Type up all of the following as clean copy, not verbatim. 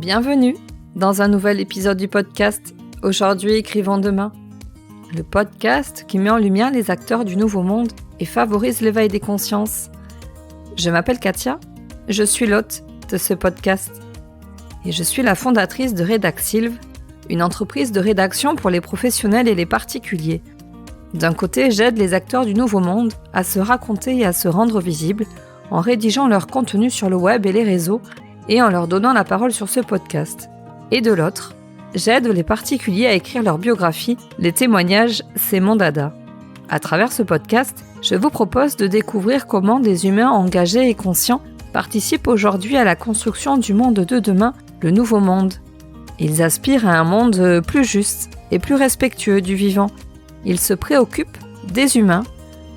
Bienvenue dans un nouvel épisode du podcast « Aujourd'hui, écrivons demain ». Le podcast qui met en lumière les acteurs du nouveau monde et favorise l'éveil des consciences. Je m'appelle Katia, je suis l'hôte de ce podcast. Et je suis la fondatrice de Redaxilv, une entreprise de rédaction pour les professionnels et les particuliers. D'un côté, j'aide les acteurs du nouveau monde à se raconter et à se rendre visibles en rédigeant leur contenu sur le web et les réseaux et en leur donnant la parole sur ce podcast. Et de l'autre, j'aide les particuliers à écrire leur biographie. Les témoignages, c'est mon dada. À travers ce podcast, je vous propose de découvrir comment des humains engagés et conscients participent aujourd'hui à la construction du monde de demain, le nouveau monde. Ils aspirent à un monde plus juste et plus respectueux du vivant. Ils se préoccupent des humains,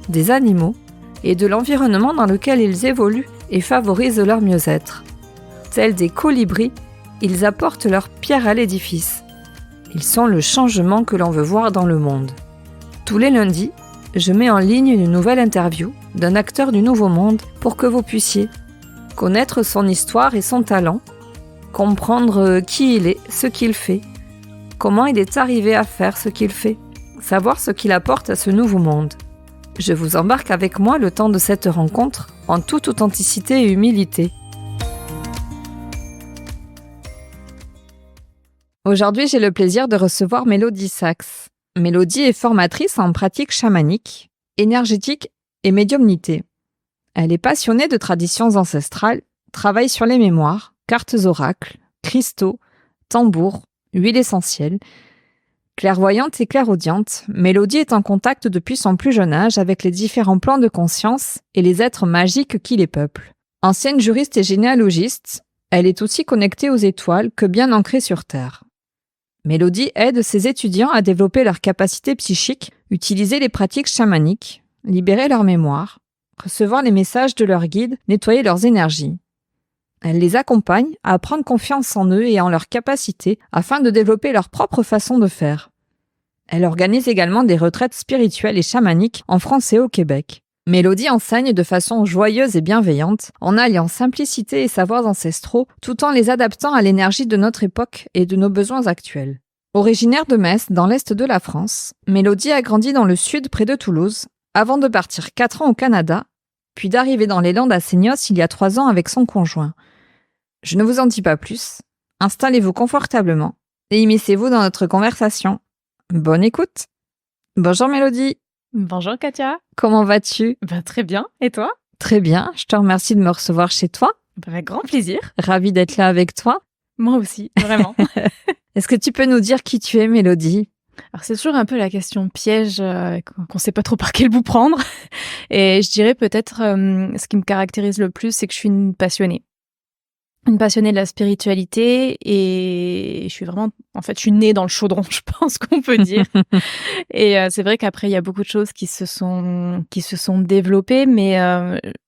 des animaux et de l'environnement dans lequel ils évoluent et favorisent leur mieux-être. Tels des colibris, ils apportent leur pierre à l'édifice. Ils sont le changement que l'on veut voir dans le monde. Tous les lundis, je mets en ligne une nouvelle interview d'un acteur du nouveau monde pour que vous puissiez connaître son histoire et son talent, comprendre qui il est, ce qu'il fait, comment il est arrivé à faire ce qu'il fait, savoir ce qu'il apporte à ce nouveau monde. Je vous embarque avec moi le temps de cette rencontre en toute authenticité et humilité. Aujourd'hui, j'ai le plaisir de recevoir Mélodie Sachs. Mélodie est formatrice en pratique chamanique, énergétique et médiumnité. Elle est passionnée de traditions ancestrales, travaille sur les mémoires, cartes oracles, cristaux, tambours, huiles essentielles. Clairvoyante et clairaudiente, Mélodie est en contact depuis son plus jeune âge avec les différents plans de conscience et les êtres magiques qui les peuplent. Ancienne juriste et généalogiste, elle est aussi connectée aux étoiles que bien ancrée sur Terre. Mélodie aide ses étudiants à développer leurs capacités psychiques, utiliser les pratiques chamaniques, libérer leur mémoire, recevoir les messages de leurs guides, nettoyer leurs énergies. Elle les accompagne à prendre confiance en eux et en leurs capacités afin de développer leur propre façon de faire. Elle organise également des retraites spirituelles et chamaniques en France et au Québec. Mélodie enseigne de façon joyeuse et bienveillante, en alliant simplicité et savoirs ancestraux, tout en les adaptant à l'énergie de notre époque et de nos besoins actuels. Originaire de Metz, dans l'est de la France, Mélodie a grandi dans le sud près de Toulouse, avant de partir 4 ans au Canada, puis d'arriver dans les Landes à Seignos il y a 3 ans avec son conjoint. Je ne vous en dis pas plus, installez-vous confortablement et immiscez-vous dans notre conversation. Bonne écoute. Bonjour Mélodie. Bonjour Katia. Comment vas-tu ? Très bien, et toi ? Très bien, je te remercie de me recevoir chez toi. Avec grand plaisir. Ravie d'être là avec toi. Moi aussi, vraiment. Est-ce que tu peux nous dire qui tu es, Mélodie ? Alors c'est toujours un peu la question piège qu'on ne sait pas trop par quel bout prendre. Et je dirais peut-être ce qui me caractérise le plus, c'est que je suis une passionnée. Une passionnée de la spiritualité et je suis née dans le chaudron, je pense qu'on peut dire. Et c'est vrai qu'après, il y a beaucoup de choses qui se sont développées, mais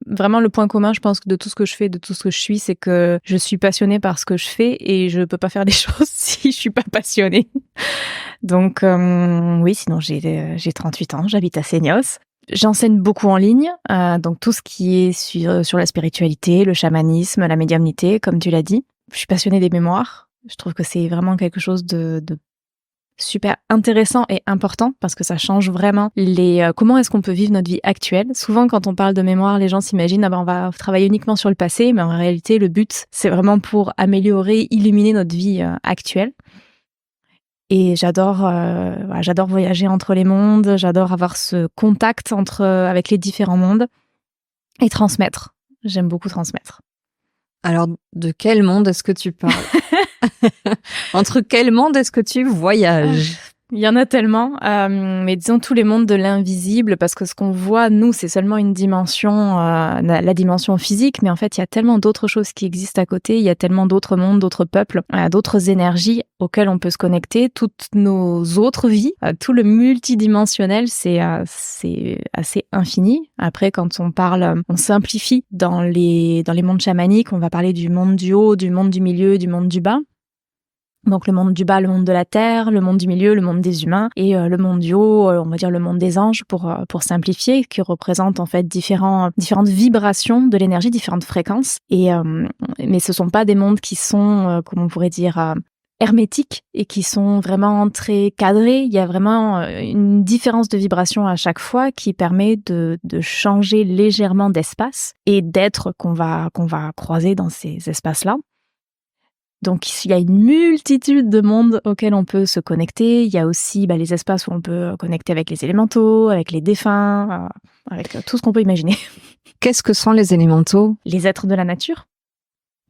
vraiment le point commun, je pense, de tout ce que je fais, de tout ce que je suis, c'est que je suis passionnée par ce que je fais et je peux pas faire des choses si je suis pas passionnée. Donc oui, sinon j'ai 38 ans, j'habite à Seignos. J'enseigne beaucoup en ligne, donc tout ce qui est sur la spiritualité, le chamanisme, la médiumnité, comme tu l'as dit. Je suis passionnée des mémoires. Je trouve que c'est vraiment quelque chose de super intéressant et important parce que ça change vraiment comment est-ce qu'on peut vivre notre vie actuelle. Souvent, quand on parle de mémoire, les gens s'imaginent on va travailler uniquement sur le passé, mais en réalité, le but, c'est vraiment pour améliorer, illuminer notre vie actuelle. Et j'adore voyager entre les mondes, j'adore avoir ce contact avec les différents mondes et transmettre. J'aime beaucoup transmettre. Alors, de quel monde est-ce que tu parles ? Entre quel monde est-ce que tu voyages ? Il y en a tellement, mais disons tous les mondes de l'invisible, parce que ce qu'on voit, nous, c'est seulement une dimension, la dimension physique, mais en fait, il y a tellement d'autres choses qui existent à côté, il y a tellement d'autres mondes, d'autres peuples, d'autres énergies auxquelles on peut se connecter, toutes nos autres vies, tout le multidimensionnel, c'est assez infini. Après, quand on simplifie dans les mondes chamaniques, on va parler du monde du haut, du monde du milieu, du monde du bas. Donc le monde du bas, le monde de la terre, le monde du milieu, le monde des humains, et le monde du haut, on va dire le monde des anges pour simplifier, qui représente en fait différentes vibrations de l'énergie, différentes fréquences. Mais ce sont pas des mondes qui sont, comment on pourrait dire, hermétiques et qui sont vraiment très cadrés. Il y a vraiment une différence de vibration à chaque fois qui permet de changer légèrement d'espace et d'être qu'on va croiser dans ces espaces-là. Donc, il y a une multitude de mondes auxquels on peut se connecter. Il y a aussi les espaces où on peut connecter avec les élémentaux, avec les défunts, avec tout ce qu'on peut imaginer. Qu'est-ce que sont les élémentaux ? Les êtres de la nature,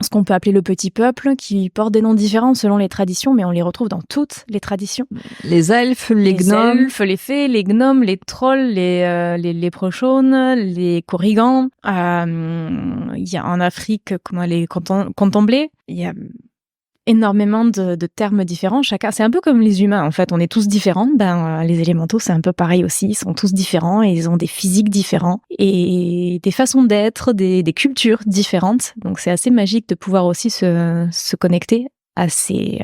ce qu'on peut appeler le petit peuple, qui portent des noms différents selon les traditions, mais on les retrouve dans toutes les traditions. Les elfes, les gnomes. Les elfes, les fées, les gnomes, les trolls, les léprechaunes, les korrigans. Il y a en Afrique les contemplés. Il y a énormément de termes différents. C'est un peu comme les humains, en fait. On est tous différents. Les élémentaux, c'est un peu pareil aussi. Ils sont tous différents et ils ont des physiques différents et des façons d'être, des cultures différentes. Donc, c'est assez magique de pouvoir aussi se connecter à ces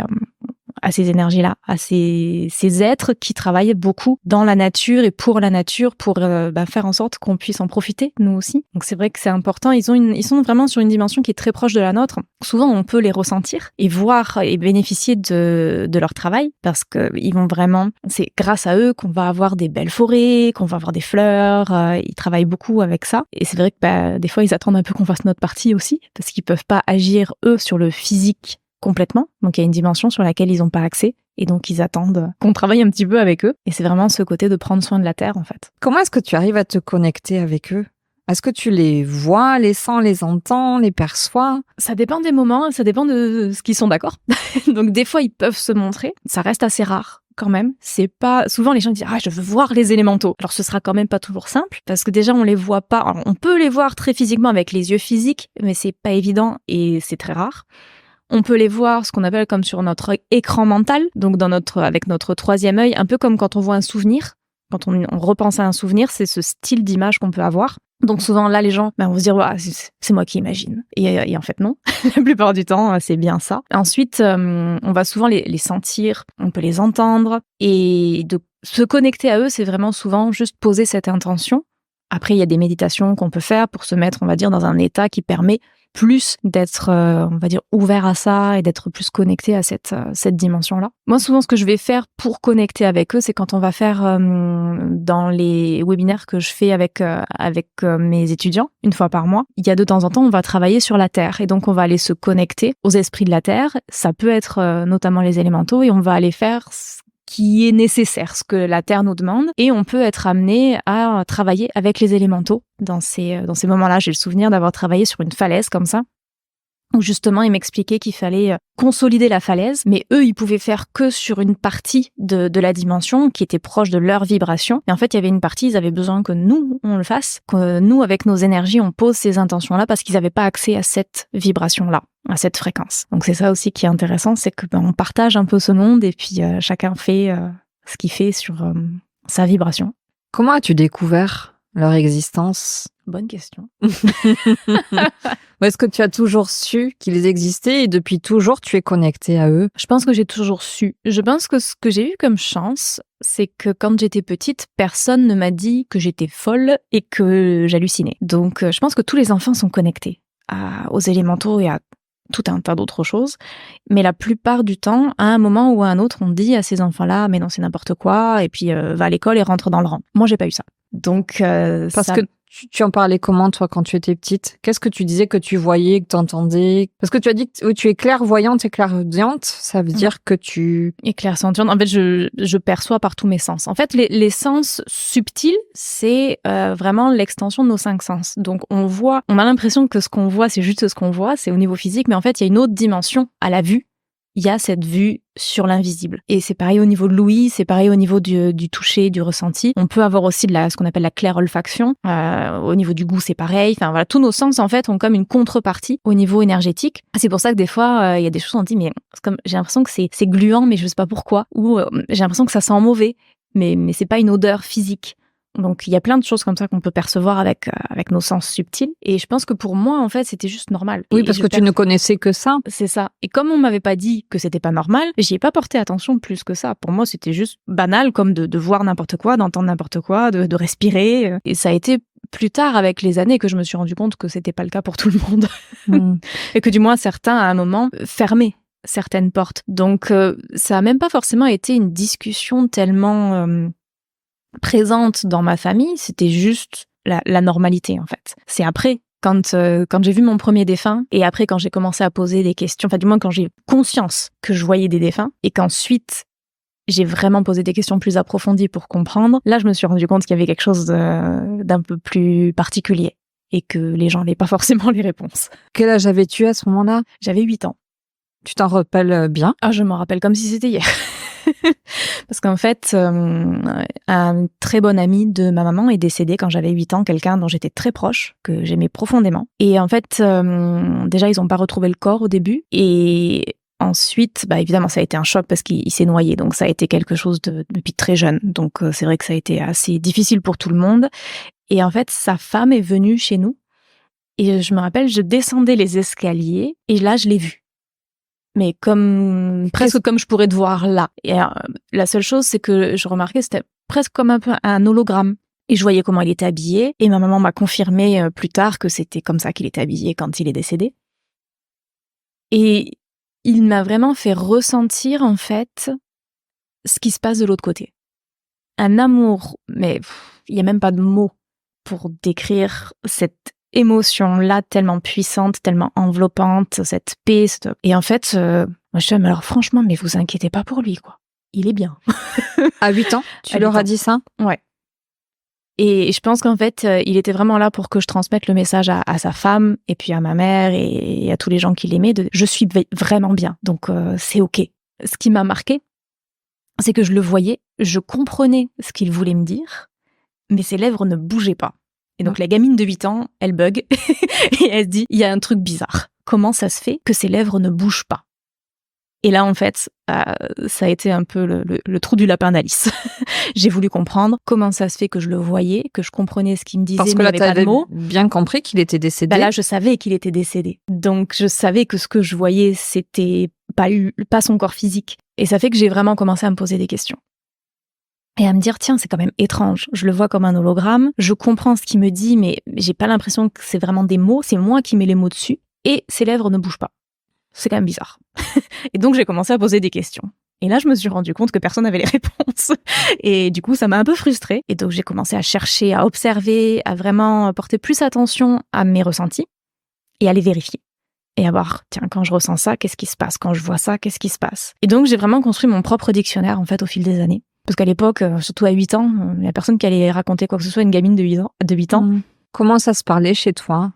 énergies-là, à ces êtres qui travaillent beaucoup dans la nature et pour la nature, pour faire en sorte qu'on puisse en profiter, nous aussi. Donc c'est vrai que c'est important, ils sont vraiment sur une dimension qui est très proche de la nôtre. Souvent, on peut les ressentir et voir et bénéficier de leur travail, parce que ils vont vraiment, c'est grâce à eux qu'on va avoir des belles forêts, qu'on va avoir des fleurs, ils travaillent beaucoup avec ça. Et c'est vrai que des fois, ils attendent un peu qu'on fasse notre partie aussi, parce qu'ils peuvent pas agir, eux, sur le physique complètement. Donc il y a une dimension sur laquelle ils n'ont pas accès et donc ils attendent qu'on travaille un petit peu avec eux. Et c'est vraiment ce côté de prendre soin de la terre en fait. Comment est-ce que tu arrives à te connecter avec eux ? Est-ce que tu les vois, les sens, les entends, les perçois ? Ça dépend des moments, ça dépend de ce qu'ils sont d'accord. Donc des fois ils peuvent se montrer, ça reste assez rare quand même. C'est pas souvent les gens disent je veux voir les élémentaux. Alors ce sera quand même pas toujours simple parce que déjà on les voit pas. Alors, on peut les voir très physiquement avec les yeux physiques, mais c'est pas évident et c'est très rare. On peut les voir, ce qu'on appelle comme sur notre écran mental, donc avec notre troisième œil, un peu comme quand on voit un souvenir. Quand on repense à un souvenir, c'est ce style d'image qu'on peut avoir. Donc souvent là, les gens vont se dire c'est moi qui imagine. Et en fait non, la plupart du temps c'est bien ça. Ensuite, on va souvent les sentir, on peut les entendre et de se connecter à eux, c'est vraiment souvent juste poser cette intention. Après, il y a des méditations qu'on peut faire pour se mettre, on va dire, dans un état qui permet plus d'être, on va dire, ouvert à ça et d'être plus connecté à cette dimension-là. Moi, souvent, ce que je vais faire pour connecter avec eux, c'est quand on va faire dans les webinaires que je fais avec mes étudiants, une fois par mois, il y a de temps en temps, on va travailler sur la Terre. Et donc, on va aller se connecter aux esprits de la Terre. Ça peut être notamment les élémentaux et on va aller faire qui est nécessaire, ce que la Terre nous demande, et on peut être amené à travailler avec les élémentaux. Dans ces moments-là, j'ai le souvenir d'avoir travaillé sur une falaise comme ça, où justement ils m'expliquaient qu'il fallait consolider la falaise, mais eux ils pouvaient faire que sur une partie de la dimension qui était proche de leur vibration. Et en fait il y avait une partie, ils avaient besoin que nous on le fasse, que nous avec nos énergies on pose ces intentions-là parce qu'ils n'avaient pas accès à cette vibration-là, à cette fréquence. Donc c'est ça aussi qui est intéressant, c'est que on partage un peu ce monde et puis chacun fait ce qu'il fait sur sa vibration. Comment as-tu découvert leur existence ? Bonne question. Est-ce que tu as toujours su qu'ils existaient et depuis toujours tu es connecté à eux ? Je pense que j'ai toujours su. Je pense que ce que j'ai eu comme chance, c'est que quand j'étais petite, personne ne m'a dit que j'étais folle et que j'hallucinais. Donc je pense que tous les enfants sont connectés aux élémentaux et à tout un tas d'autres choses. Mais la plupart du temps, à un moment ou à un autre, on dit à ces enfants-là, mais non, c'est n'importe quoi, et puis va à l'école et rentre dans le rang. Moi, j'ai pas eu ça. Donc, que tu en parlais comment, toi, quand tu étais petite ? Qu'est-ce que tu disais que tu voyais, que tu entendais ? Parce que tu as dit que tu es clairvoyante et clairaudiente, ça veut dire que tu... Et clairsentiente, en fait, je perçois par tous mes sens. En fait, les sens subtils, c'est vraiment l'extension de nos 5 sens. Donc, on a l'impression que ce qu'on voit, c'est juste ce qu'on voit, c'est au niveau physique, mais en fait, il y a une autre dimension à la vue. Il y a cette vue sur l'invisible. Et c'est pareil au niveau de l'ouïe, c'est pareil au niveau du toucher, du ressenti. On peut avoir aussi ce qu'on appelle la claire-olfaction. Au niveau du goût, c'est pareil. Enfin voilà, tous nos sens, en fait, ont comme une contrepartie au niveau énergétique. C'est pour ça que des fois, il y a des choses, on dit, mais comme j'ai l'impression que c'est gluant, mais je sais pas pourquoi. Ou j'ai l'impression que ça sent mauvais, mais c'est pas une odeur physique. Donc, il y a plein de choses comme ça qu'on peut percevoir avec nos sens subtils. Et je pense que pour moi, en fait, c'était juste normal. Oui, parce que tu ne connaissais que ça. C'est ça. Et comme on m'avait pas dit que c'était pas normal, j'y ai pas porté attention plus que ça. Pour moi, c'était juste banal, comme de voir n'importe quoi, d'entendre n'importe quoi, de respirer. Et ça a été plus tard, avec les années, que je me suis rendu compte que c'était pas le cas pour tout le monde. Et que du moins, certains, à un moment, fermaient certaines portes. Donc, ça a même pas forcément été une discussion tellement présente dans ma famille. C'était juste la normalité, en fait. C'est après, quand j'ai vu mon premier défunt, et après quand j'ai commencé à poser des questions, enfin du moins quand j'ai conscience que je voyais des défunts, et qu'ensuite j'ai vraiment posé des questions plus approfondies pour comprendre, là je me suis rendu compte qu'il y avait quelque chose d'un peu plus particulier, et que les gens n'avaient pas forcément les réponses. Quel âge avais-tu à ce moment-là ? J'avais 8 ans. Tu t'en rappelles bien ? Ah, je m'en rappelle comme si c'était hier. Parce qu'en fait, un très bon ami de ma maman est décédé quand j'avais 8 ans, quelqu'un dont j'étais très proche, que j'aimais profondément. Et en fait, déjà, ils n'ont pas retrouvé le corps au début. Et ensuite, évidemment, ça a été un choc parce qu'il s'est noyé. Donc, ça a été quelque chose depuis très jeune. Donc, c'est vrai que ça a été assez difficile pour tout le monde. Et en fait, sa femme est venue chez nous. Et je me rappelle, je descendais les escaliers et là, je l'ai vue. Mais presque comme je pourrais te voir là. Et la seule chose, c'est que je remarquais, c'était presque comme un peu un hologramme. Et je voyais comment il était habillé. Et ma maman m'a confirmé plus tard que c'était comme ça qu'il était habillé quand il est décédé. Et il m'a vraiment fait ressentir, en fait, ce qui se passe de l'autre côté. Un amour, mais il n'y a même pas de mots pour décrire cette émotion-là tellement puissante, tellement enveloppante, cette paix. Et en fait, moi je suis alors franchement, mais vous inquiétez pas pour lui, quoi. Il est bien. À 8 ans, tu leur as dit ça ? Ouais. Et je pense qu'en fait, il était vraiment là pour que je transmette le message à sa femme, et puis à ma mère, et à tous les gens qui l'aimaient, je suis vraiment bien, donc c'est ok. Ce qui m'a marqué, c'est que je le voyais, je comprenais ce qu'il voulait me dire, mais ses lèvres ne bougeaient pas. Et donc la gamine de 8 ans, elle bug, et elle se dit, il y a un truc bizarre. Comment ça se fait que ses lèvres ne bougent pas ? Et là, en fait, ça a été un peu le trou du lapin d'Alice. J'ai voulu comprendre comment ça se fait que je le voyais, que je comprenais ce qu'il me disait, parce que mais là, il n'y avait pas de mots. Bien compris qu'il était décédé. Là, je savais qu'il était décédé. Donc, je savais que ce que je voyais, c'était pas son corps physique. Et ça fait que j'ai vraiment commencé à me poser des questions. Et à me dire, tiens, c'est quand même étrange. Je le vois comme un hologramme. Je comprends ce qu'il me dit, mais j'ai pas l'impression que c'est vraiment des mots. C'est moi qui mets les mots dessus. Et ses lèvres ne bougent pas. C'est quand même bizarre. Et donc, j'ai commencé à poser des questions. Et là, je me suis rendu compte que personne n'avait les réponses. Et du coup, ça m'a un peu frustrée. Et donc, j'ai commencé à chercher, à observer, à vraiment porter plus attention à mes ressentis et à les vérifier. Et à voir, tiens, quand je ressens ça, qu'est-ce qui se passe ? Quand je vois ça, qu'est-ce qui se passe ? Et donc, j'ai vraiment construit mon propre dictionnaire, en fait, au fil des années. Parce qu'à l'époque, surtout à 8 ans, il n'y a personne qui allait raconter quoi que ce soit à une gamine de 8 ans. Comment ça se parlait chez toi ?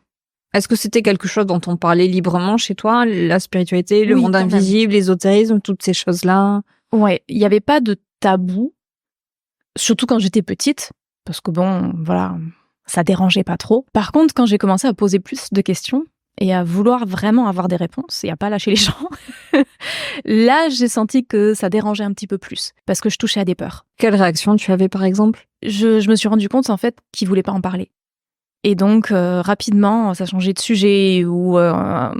Est-ce que c'était quelque chose dont on parlait librement chez toi ? La spiritualité, le monde invisible, l'ésotérisme, toutes ces choses-là ? Ouais, il n'y avait pas de tabou, surtout quand j'étais petite, parce que bon, voilà, ça dérangeait pas trop. Par contre, quand j'ai commencé à poser plus de questions et à vouloir vraiment avoir des réponses et à pas lâcher les gens, là, j'ai senti que ça dérangeait un petit peu plus, parce que je touchais à des peurs. Quelle réaction tu avais, par exemple ? Je me suis rendu compte, en fait, qu'il voulait pas en parler. Et donc, rapidement, ça changeait de sujet, ou un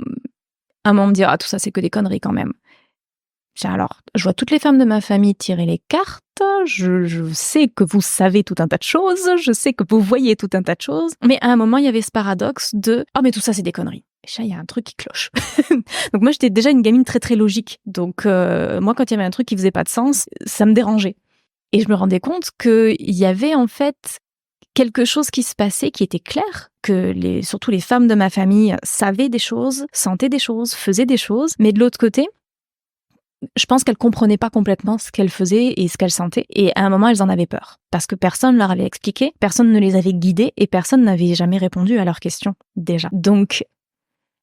moment me dire, ah, tout ça, c'est que des conneries quand même. Alors, je vois toutes les femmes de ma famille tirer les cartes, je sais que vous savez tout un tas de choses, je sais que vous voyez tout un tas de choses, mais à un moment, il y avait ce paradoxe de « Ah, mais tout ça, c'est des conneries ». Et ça, il y a un truc qui cloche. Donc moi, j'étais déjà une gamine très, très logique. Donc moi, quand il y avait un truc qui faisait pas de sens, ça me dérangeait. Et je me rendais compte qu'il y avait en fait quelque chose qui se passait qui était clair, que surtout les femmes de ma famille savaient des choses, sentaient des choses, faisaient des choses, mais de l'autre côté, je pense qu'elles comprenaient pas complètement ce qu'elles faisaient et ce qu'elles sentaient. Et à un moment, elles en avaient peur. Parce que personne leur avait expliqué, personne ne les avait guidées et personne n'avait jamais répondu à leurs questions, déjà. Donc,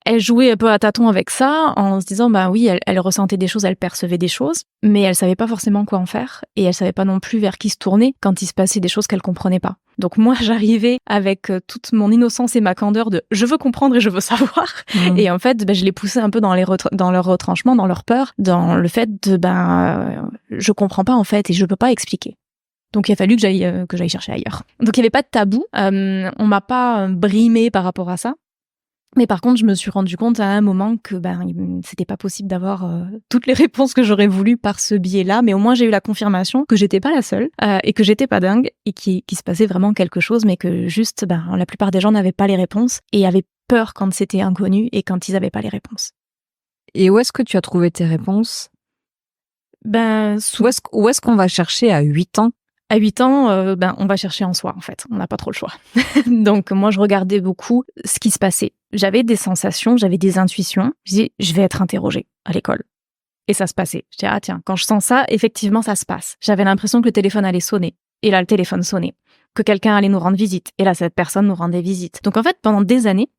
elles jouaient un peu à tâtons avec ça, en se disant, bah oui, elles ressentaient des choses, elles percevaient des choses, mais elles savaient pas forcément quoi en faire. Et elles savaient pas non plus vers qui se tourner quand il se passait des choses qu'elles comprenaient pas. Donc moi, j'arrivais avec toute mon innocence et ma candeur de « je veux comprendre et je veux savoir ». Et en fait, je les poussais un peu dans leur retranchement, dans leur peur, dans le fait de « je comprends pas en fait et je peux pas expliquer ». Donc il a fallu que j'aille chercher ailleurs. Donc il y avait pas de tabou. On m'a pas brimée par rapport à ça. Mais par contre, je me suis rendu compte à un moment que c'était pas possible d'avoir toutes les réponses que j'aurais voulu par ce biais-là, mais au moins j'ai eu la confirmation que j'étais pas la seule et que j'étais pas dingue et qu'il se passait vraiment quelque chose, mais que juste la plupart des gens n'avaient pas les réponses et avaient peur quand c'était inconnu et quand ils avaient pas les réponses. Et où est-ce que tu as trouvé tes réponses ? Où est-ce qu'on va chercher à 8 ans ? À 8 ans, on va chercher en soi, en fait. On n'a pas trop le choix. Donc, moi, je regardais beaucoup ce qui se passait. J'avais des sensations, j'avais des intuitions. Je disais, je vais être interrogée à l'école. Et ça se passait. Je disais, tiens, quand je sens ça, effectivement, ça se passe. J'avais l'impression que le téléphone allait sonner. Et là, le téléphone sonnait. Que quelqu'un allait nous rendre visite. Et là, cette personne nous rendait visite. Donc, en fait, pendant des années,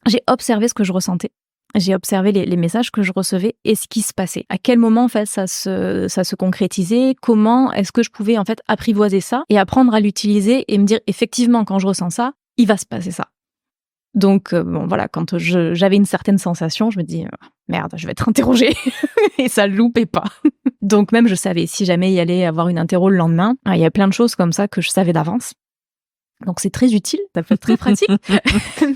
j'ai observé ce que je ressentais. J'ai observé les messages que je recevais et ce qui se passait. À quel moment, en fait, ça se concrétisait? Comment est-ce que je pouvais, en fait, apprivoiser ça et apprendre à l'utiliser et me dire, effectivement, quand je ressens ça, il va se passer ça. Donc, quand j'avais une certaine sensation, je me dis, merde, je vais être interrogée. Et ça loupait pas. Donc, même, je savais si jamais il y allait avoir une interro le lendemain. Il y a plein de choses comme ça que je savais d'avance. Donc c'est très utile, ça peut être très pratique.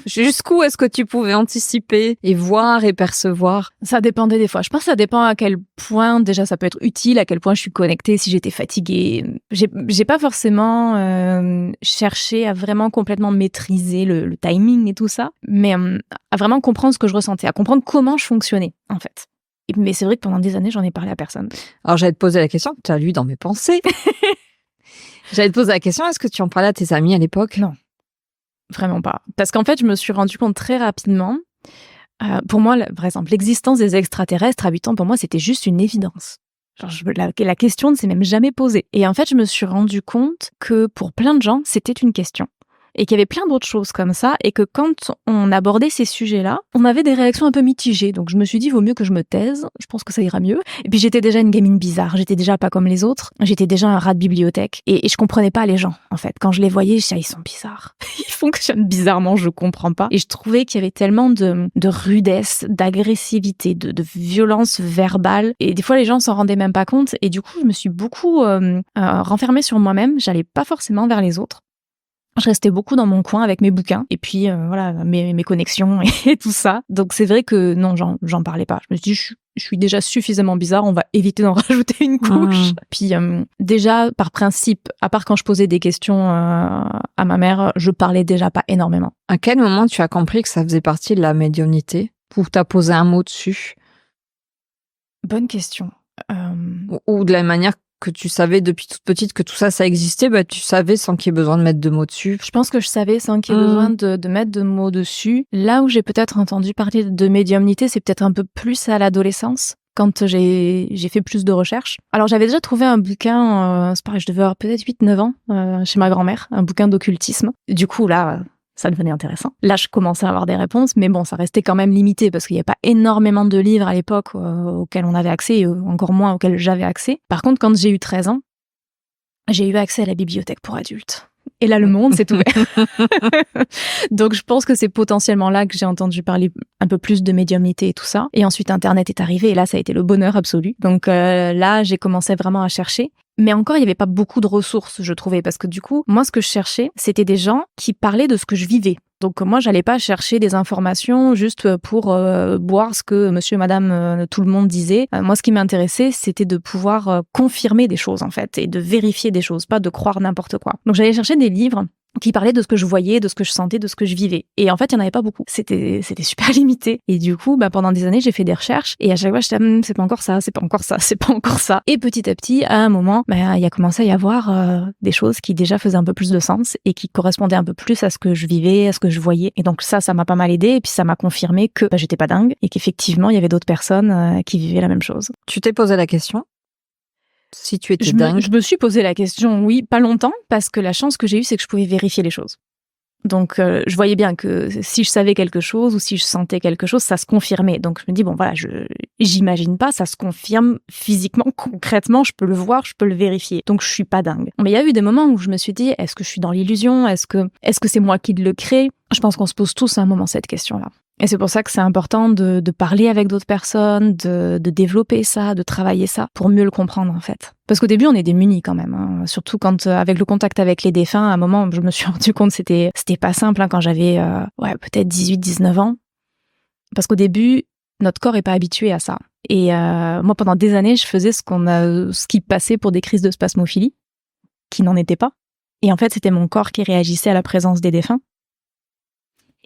Jusqu'où est-ce que tu pouvais anticiper et voir et percevoir ? Ça dépendait des fois. Je pense que ça dépend à quel point déjà ça peut être utile, à quel point je suis connectée, si j'étais fatiguée. J'ai pas forcément cherché à vraiment complètement maîtriser le timing et tout ça, mais à vraiment comprendre ce que je ressentais, à comprendre comment je fonctionnais en fait. Mais c'est vrai que pendant des années, j'en ai parlé à personne. Alors j'allais te poser la question, tu as lu dans mes pensées. J'allais te poser la question, est-ce que tu en parlais à tes amis à l'époque ? Non, vraiment pas. Parce qu'en fait, je me suis rendu compte très rapidement, pour moi, par exemple, l'existence des extraterrestres à 8 ans, pour moi, c'était juste une évidence. Genre, la question ne s'est même jamais posée. Et en fait, je me suis rendu compte que pour plein de gens, c'était une question. Et qu'il y avait plein d'autres choses comme ça, et que quand on abordait ces sujets-là, on avait des réactions un peu mitigées. Donc je me suis dit, vaut mieux que je me taise, je pense que ça ira mieux. Et puis j'étais déjà une gamine bizarre, j'étais déjà pas comme les autres, j'étais déjà un rat de bibliothèque, et je comprenais pas les gens, en fait. Quand je les voyais, je disais, ils sont bizarres. Ils fonctionnent bizarrement, je comprends pas. Et je trouvais qu'il y avait tellement de rudesse, d'agressivité, de violence verbale, et des fois les gens s'en rendaient même pas compte, et du coup je me suis beaucoup renfermée sur moi-même, j'allais pas forcément vers les autres. Je restais beaucoup dans mon coin avec mes bouquins et puis mes connexions et tout ça. Donc c'est vrai que non, j'en parlais pas. Je me suis dit, je suis déjà suffisamment bizarre, on va éviter d'en rajouter une couche. Puis déjà, par principe, à part quand je posais des questions à ma mère, je parlais déjà pas énormément. À quel moment tu as compris que ça faisait partie de la médiumnité ? Ou t'as posé un mot dessus ? Bonne question. Ou de la manière que tu savais depuis toute petite que tout ça existait, tu savais sans qu'il y ait besoin de mettre de mots dessus. Je pense que je savais sans qu'il y ait besoin de mettre de mots dessus. Là où j'ai peut-être entendu parler de médiumnité, c'est peut-être un peu plus à l'adolescence, quand j'ai fait plus de recherches. Alors j'avais déjà trouvé un bouquin, c'est pareil, je devais avoir peut-être 8-9 ans, chez ma grand-mère, un bouquin d'occultisme. Du coup, là, ça devenait intéressant. Là, je commençais à avoir des réponses, mais bon, ça restait quand même limité parce qu'il n'y avait pas énormément de livres à l'époque auxquels on avait accès, et encore moins auxquels j'avais accès. Par contre, quand j'ai eu 13 ans, j'ai eu accès à la bibliothèque pour adultes. Et là, le monde s'est ouvert. Donc, je pense que c'est potentiellement là que j'ai entendu parler un peu plus de médiumnité et tout ça. Et ensuite, Internet est arrivé et là, ça a été le bonheur absolu. Donc là, j'ai commencé vraiment à chercher. Mais encore, il n'y avait pas beaucoup de ressources, je trouvais, parce que du coup, moi, ce que je cherchais, c'était des gens qui parlaient de ce que je vivais. Donc moi, j'allais pas chercher des informations juste pour boire ce que monsieur, madame, tout le monde disait. Moi, ce qui m'intéressait, c'était de pouvoir confirmer des choses, en fait, et de vérifier des choses, pas de croire n'importe quoi. Donc j'allais chercher des livres qui parlaient de ce que je voyais, de ce que je sentais, de ce que je vivais. Et en fait, il n'y en avait pas beaucoup. C'était super limité. Et du coup, pendant des années, j'ai fait des recherches. Et à chaque fois, j'étais, c'est pas encore ça, c'est pas encore ça, c'est pas encore ça. Et petit à petit, à un moment, il a commencé à y avoir des choses qui déjà faisaient un peu plus de sens et qui correspondaient un peu plus à ce que je vivais, à ce que je voyais. Et donc ça m'a pas mal aidé. Et puis ça m'a confirmé que j'étais pas dingue et qu'effectivement, il y avait d'autres personnes qui vivaient la même chose. Tu t'es posé la question ? Si tu étais dingue. Je me suis posé la question, oui, pas longtemps, parce que la chance que j'ai eue, c'est que je pouvais vérifier les choses. Donc, je voyais bien que si je savais quelque chose ou si je sentais quelque chose, ça se confirmait. Donc, je me dis, bon, voilà, j'imagine pas, ça se confirme physiquement, concrètement, je peux le voir, je peux le vérifier. Donc je suis pas dingue. Mais il y a eu des moments où je me suis dit, est-ce que je suis dans l'illusion? Est-ce que c'est moi qui le crée? Je pense qu'on se pose tous à un moment cette question-là. Et c'est pour ça que c'est important de parler avec d'autres personnes, de développer ça, de travailler ça, pour mieux le comprendre en fait. Parce qu'au début, on est démunis quand même, hein. Surtout quand, avec le contact avec les défunts, à un moment, je me suis rendu compte que c'était pas simple, hein, quand j'avais peut-être 18-19 ans. Parce qu'au début, notre corps est pas habitué à ça. Et moi, pendant des années, je faisais ce qui passait pour des crises de spasmophilie, qui n'en étaient pas. Et en fait, c'était mon corps qui réagissait à la présence des défunts.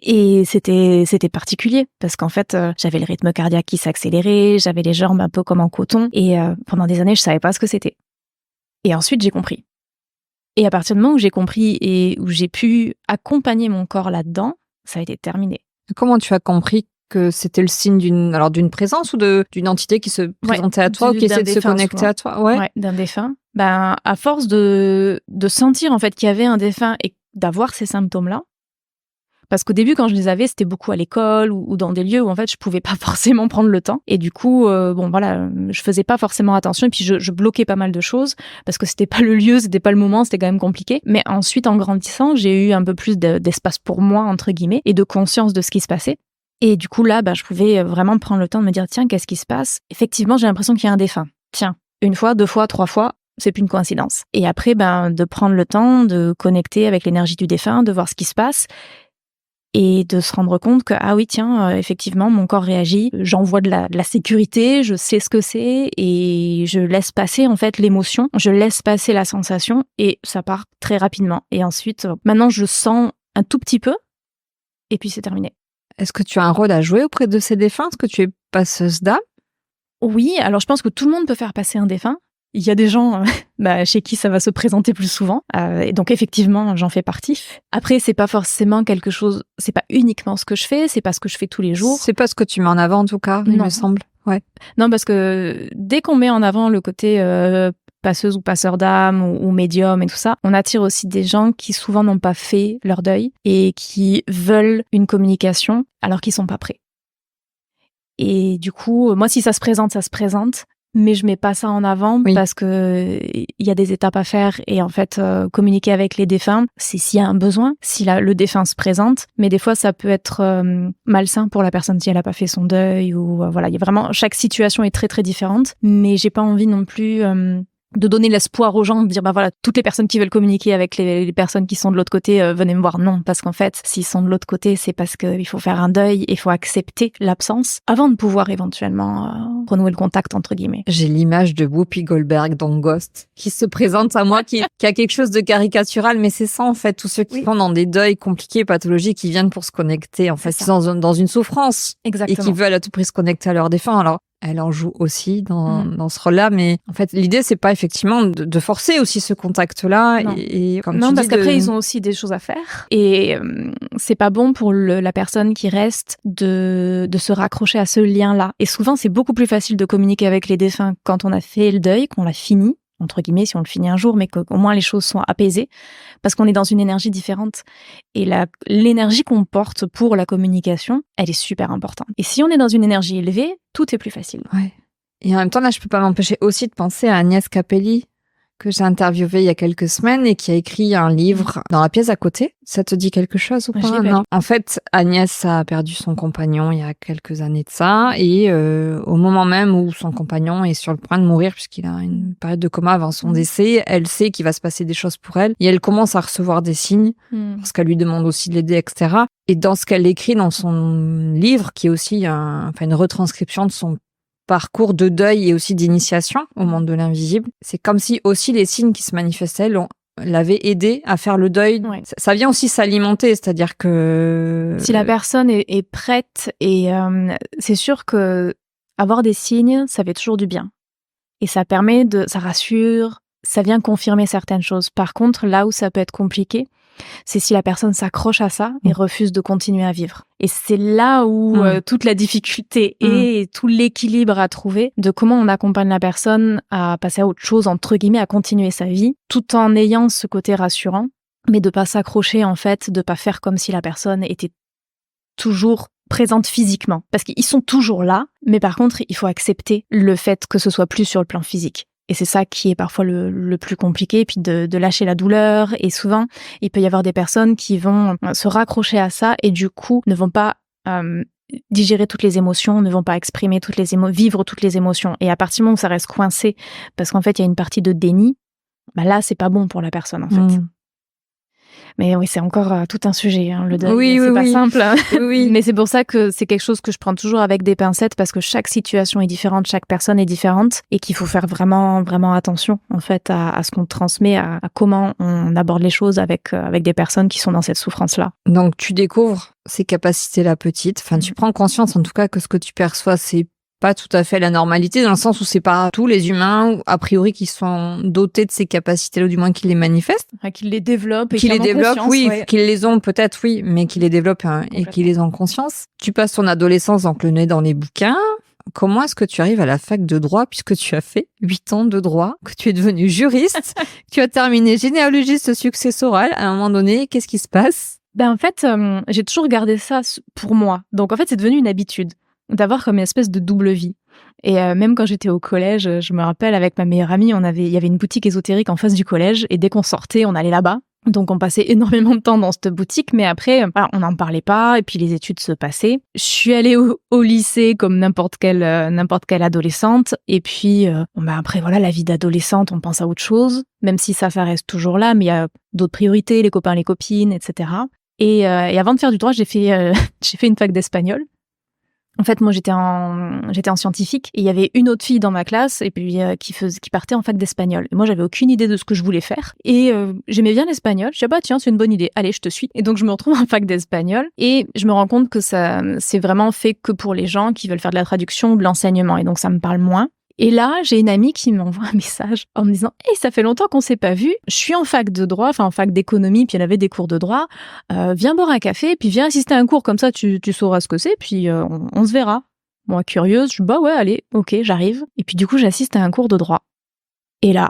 Et c'était particulier parce qu'en fait, j'avais le rythme cardiaque qui s'accélérait, j'avais les jambes un peu comme en coton et pendant des années, je savais pas ce que c'était. Et ensuite, j'ai compris. Et à partir du moment où j'ai compris et où j'ai pu accompagner mon corps là-dedans, ça a été terminé. Comment tu as compris que c'était le signe d'une présence ou d'une entité qui se présentait à toi ou qui essayait de se connecter souvent à toi? Ouais, d'un défunt. Ben, à force de sentir en fait qu'il y avait un défunt et d'avoir ces symptômes-là. Parce qu'au début, quand je les avais, c'était beaucoup à l'école ou dans des lieux où en fait je pouvais pas forcément prendre le temps. Et du coup, je faisais pas forcément attention. Et puis je bloquais pas mal de choses parce que c'était pas le lieu, c'était pas le moment, c'était quand même compliqué. Mais ensuite, en grandissant, j'ai eu un peu plus d'espace pour moi entre guillemets et de conscience de ce qui se passait. Et du coup là, je pouvais vraiment prendre le temps de me dire tiens, qu'est-ce qui se passe? Effectivement, j'ai l'impression qu'il y a un défunt. Tiens, 1 fois, 2 fois, 3 fois. C'est plus une coïncidence. Et après, de prendre le temps de connecter avec l'énergie du défunt, de voir ce qui se passe. Et de se rendre compte que, ah oui, tiens, effectivement, mon corps réagit, j'envoie de la sécurité, je sais ce que c'est, et je laisse passer, en fait, l'émotion, je laisse passer la sensation, et ça part très rapidement. Et ensuite, maintenant, je sens un tout petit peu, et puis c'est terminé. Est-ce que tu as un rôle à jouer auprès de ces défunts? Est-ce que tu es passeuse d'âme? Oui, alors je pense que tout le monde peut faire passer un défunt. Il y a des gens chez qui ça va se présenter plus souvent. Et donc, effectivement, j'en fais partie. Après, c'est pas forcément quelque chose... C'est pas uniquement ce que je fais, c'est pas ce que je fais tous les jours. C'est pas ce que tu mets en avant, en tout cas, il me semble. Ouais. Non, parce que dès qu'on met en avant le côté passeuse ou passeur d'âme ou médium et tout ça, on attire aussi des gens qui souvent n'ont pas fait leur deuil et qui veulent une communication alors qu'ils sont pas prêts. Et du coup, moi, si ça se présente, ça se présente. Mais je mets pas ça en avant parce que il y a des étapes à faire et en fait communiquer avec les défunts, c'est s'il y a un besoin, si le défunt se présente, mais des fois ça peut être malsain pour la personne si elle a pas fait son deuil ou il y a vraiment chaque situation est très très différente, mais j'ai pas envie non plus de donner l'espoir aux gens, de dire toutes les personnes qui veulent communiquer avec les personnes qui sont de l'autre côté, venez me voir. Non, parce qu'en fait, s'ils sont de l'autre côté, c'est parce qu'il faut faire un deuil, il faut accepter l'absence avant de pouvoir éventuellement renouer le contact, entre guillemets. J'ai l'image de Whoopi Goldberg dans Ghost, qui se présente à moi, qui a quelque chose de caricatural, mais c'est ça en fait, tous ceux qui sont dans des deuils compliqués, pathologiques, qui viennent pour se connecter, en fait, ils sont dans une souffrance. Exactement. Et qui veulent à tout prix se connecter à leurs défunts. Alors, elle en joue aussi dans ce rôle-là, mais en fait, l'idée, c'est pas effectivement de forcer aussi ce contact-là. Non, et comme non tu parce dis, qu'après, ils ont aussi des choses à faire. Et c'est pas bon pour la personne qui reste de se raccrocher à ce lien-là. Et souvent, c'est beaucoup plus facile de communiquer avec les défunts quand on a fait le deuil, qu'on l'a fini, entre guillemets, si on le finit un jour, mais qu'au moins les choses sont apaisées, parce qu'on est dans une énergie différente. Et l'énergie qu'on porte pour la communication, elle est super importante. Et si on est dans une énergie élevée, tout est plus facile. Ouais. Et en même temps, là, je peux pas m'empêcher aussi de penser à Agnès Capelli, que j'ai interviewée il y a quelques semaines et qui a écrit un livre dans la pièce à côté. Ça te dit quelque chose ou pas? Non. En fait, Agnès a perdu son compagnon il y a quelques années de ça et au moment même où son compagnon est sur le point de mourir puisqu'il a une période de coma avant son décès, elle sait qu'il va se passer des choses pour elle et elle commence à recevoir des signes parce qu'elle lui demande aussi de l'aider, etc. Et dans ce qu'elle écrit dans son livre, qui est aussi une retranscription de son parcours de deuil et aussi d'initiation au monde de l'invisible. C'est comme si aussi les signes qui se manifestaient l'avaient aidé à faire le deuil. Ouais. Ça vient aussi s'alimenter, c'est-à-dire que... Si la personne est prête, et c'est sûr que avoir des signes, ça fait toujours du bien. Et ça permet ça rassure, ça vient confirmer certaines choses. Par contre, là où ça peut être compliqué, c'est si la personne s'accroche à ça et refuse de continuer à vivre. Et c'est là où toute la difficulté et tout l'équilibre à trouver de comment on accompagne la personne à passer à autre chose, entre guillemets, à continuer sa vie, tout en ayant ce côté rassurant, mais de pas s'accrocher, en fait, de pas faire comme si la personne était toujours présentes physiquement. Parce qu'ils sont toujours là, mais par contre, il faut accepter le fait que ce soit plus sur le plan physique. Et c'est ça qui est parfois le plus compliqué, puis de lâcher la douleur. Et souvent, il peut y avoir des personnes qui vont se raccrocher à ça et du coup ne vont pas digérer toutes les émotions, ne vont pas exprimer vivre toutes les émotions. Et à partir du moment où ça reste coincé, parce qu'en fait, il y a une partie de déni, bah là, c'est pas bon pour la personne, en fait. Mais oui, c'est encore tout un sujet, hein, le deuil. C'est pas simple. Oui. Mais c'est pour ça que c'est quelque chose que je prends toujours avec des pincettes, parce que chaque situation est différente, chaque personne est différente, et qu'il faut faire vraiment, vraiment attention, en fait, à ce qu'on transmet, à comment on aborde les choses avec des personnes qui sont dans cette souffrance-là. Donc, tu découvres ces capacités-là petites. Enfin, tu prends conscience, en tout cas, que ce que tu perçois, c'est pas tout à fait la normalité, dans le sens où c'est pas tous les humains, a priori, qui sont dotés de ces capacités-là, ou du moins qui les manifestent. Enfin, qu'ils les développent et qu'ils les développent, oui, ouais. Qu'ils les ont peut-être, oui, mais qu'ils les développent et qu'ils les ont conscience. Tu passes ton adolescence, donc le nez dans les bouquins. Comment est-ce que tu arrives à la fac de droit, puisque tu as fait 8 ans de droit, que tu es devenu juriste, tu as terminé généalogiste successoral, à un moment donné, qu'est-ce qui se passe? En fait, j'ai toujours gardé ça pour moi. Donc en fait, c'est devenu une habitude d'avoir comme une espèce de double vie. Et même quand j'étais au collège, je me rappelle, avec ma meilleure amie, il y avait une boutique ésotérique en face du collège, et dès qu'on sortait, on allait là-bas. Donc on passait énormément de temps dans cette boutique, mais après, on n'en parlait pas, et puis les études se passaient. Je suis allée au lycée comme n'importe quelle adolescente, et puis après, voilà, la vie d'adolescente, on pense à autre chose, même si ça reste toujours là, mais il y a d'autres priorités, les copains, les copines, etc. Et avant de faire du droit, j'ai fait une fac d'espagnol. En fait, moi, j'étais en scientifique, et il y avait une autre fille dans ma classe, et puis qui partait en fac d'espagnol. Et moi, j'avais aucune idée de ce que je voulais faire, et j'aimais bien l'espagnol. Je dis tiens, c'est une bonne idée. Allez, je te suis. Et donc, je me retrouve en fac d'espagnol, et je me rends compte que ça, c'est vraiment fait que pour les gens qui veulent faire de la traduction ou de l'enseignement, et donc ça me parle moins. Et là, j'ai une amie qui m'envoie un message en me disant « Hey, ça fait longtemps qu'on s'est pas vu. Je suis en fac de droit, en fac d'économie, puis il y en avait des cours de droit. Viens boire un café, puis viens assister à un cours, comme ça tu sauras ce que c'est, puis on se verra. » Moi, curieuse, je dis « ouais, allez, ok, j'arrive. » Et puis du coup, j'assiste à un cours de droit. Et là,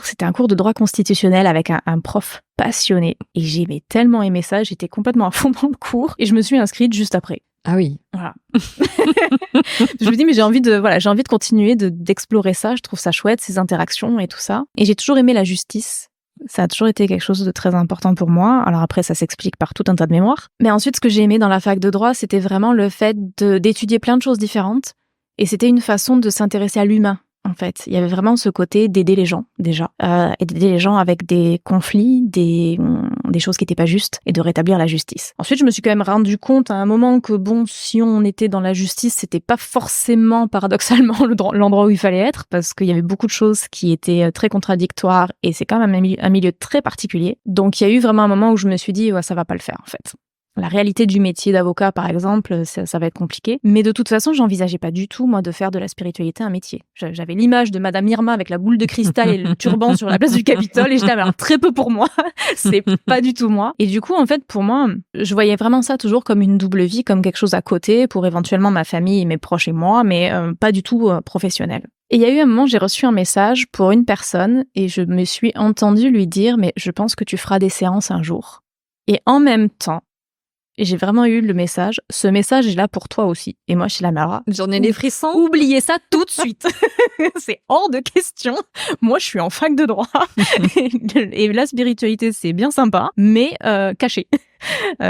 c'était un cours de droit constitutionnel avec un prof passionné. Et j'ai tellement aimé ça, j'étais complètement à fond dans le cours, et je me suis inscrite juste après. Ah oui. Voilà. Je me dis, mais j'ai envie de continuer d'explorer ça. Je trouve ça chouette, ces interactions et tout ça. Et j'ai toujours aimé la justice. Ça a toujours été quelque chose de très important pour moi. Alors après, ça s'explique par tout un tas de mémoires. Mais ensuite, ce que j'ai aimé dans la fac de droit, c'était vraiment le fait d'étudier plein de choses différentes. Et c'était une façon de s'intéresser à l'humain. En fait, il y avait vraiment ce côté d'aider les gens, déjà, et d'aider les gens avec des conflits, des choses qui n'étaient pas justes, et de rétablir la justice. Ensuite, je me suis quand même rendu compte à un moment que, si on était dans la justice, c'était pas forcément, paradoxalement, l'endroit où il fallait être, parce qu'il y avait beaucoup de choses qui étaient très contradictoires, et c'est quand même un milieu très particulier. Donc, il y a eu vraiment un moment où je me suis dit, ouais, ça va pas le faire, en fait. La réalité du métier d'avocat, par exemple, ça va être compliqué. Mais de toute façon, j'envisageais pas du tout, moi, de faire de la spiritualité un métier. J'avais l'image de Madame Irma avec la boule de cristal et le turban sur la place du Capitole, et j'étais alors très peu pour moi. C'est pas du tout moi. Et du coup, en fait, pour moi, je voyais vraiment ça toujours comme une double vie, comme quelque chose à côté pour éventuellement ma famille, mes proches et moi, mais pas du tout professionnel. Et il y a eu un moment, j'ai reçu un message pour une personne, et je me suis entendue lui dire « Mais je pense que tu feras des séances un jour. » Et en même temps, et j'ai vraiment eu le message, ce message est là pour toi aussi. Et moi, je suis la Mara. J'en ai les frissons. Oubliez ça tout de suite. C'est hors de question. Moi, je suis en fac de droit. Et la spiritualité, c'est bien sympa, mais caché.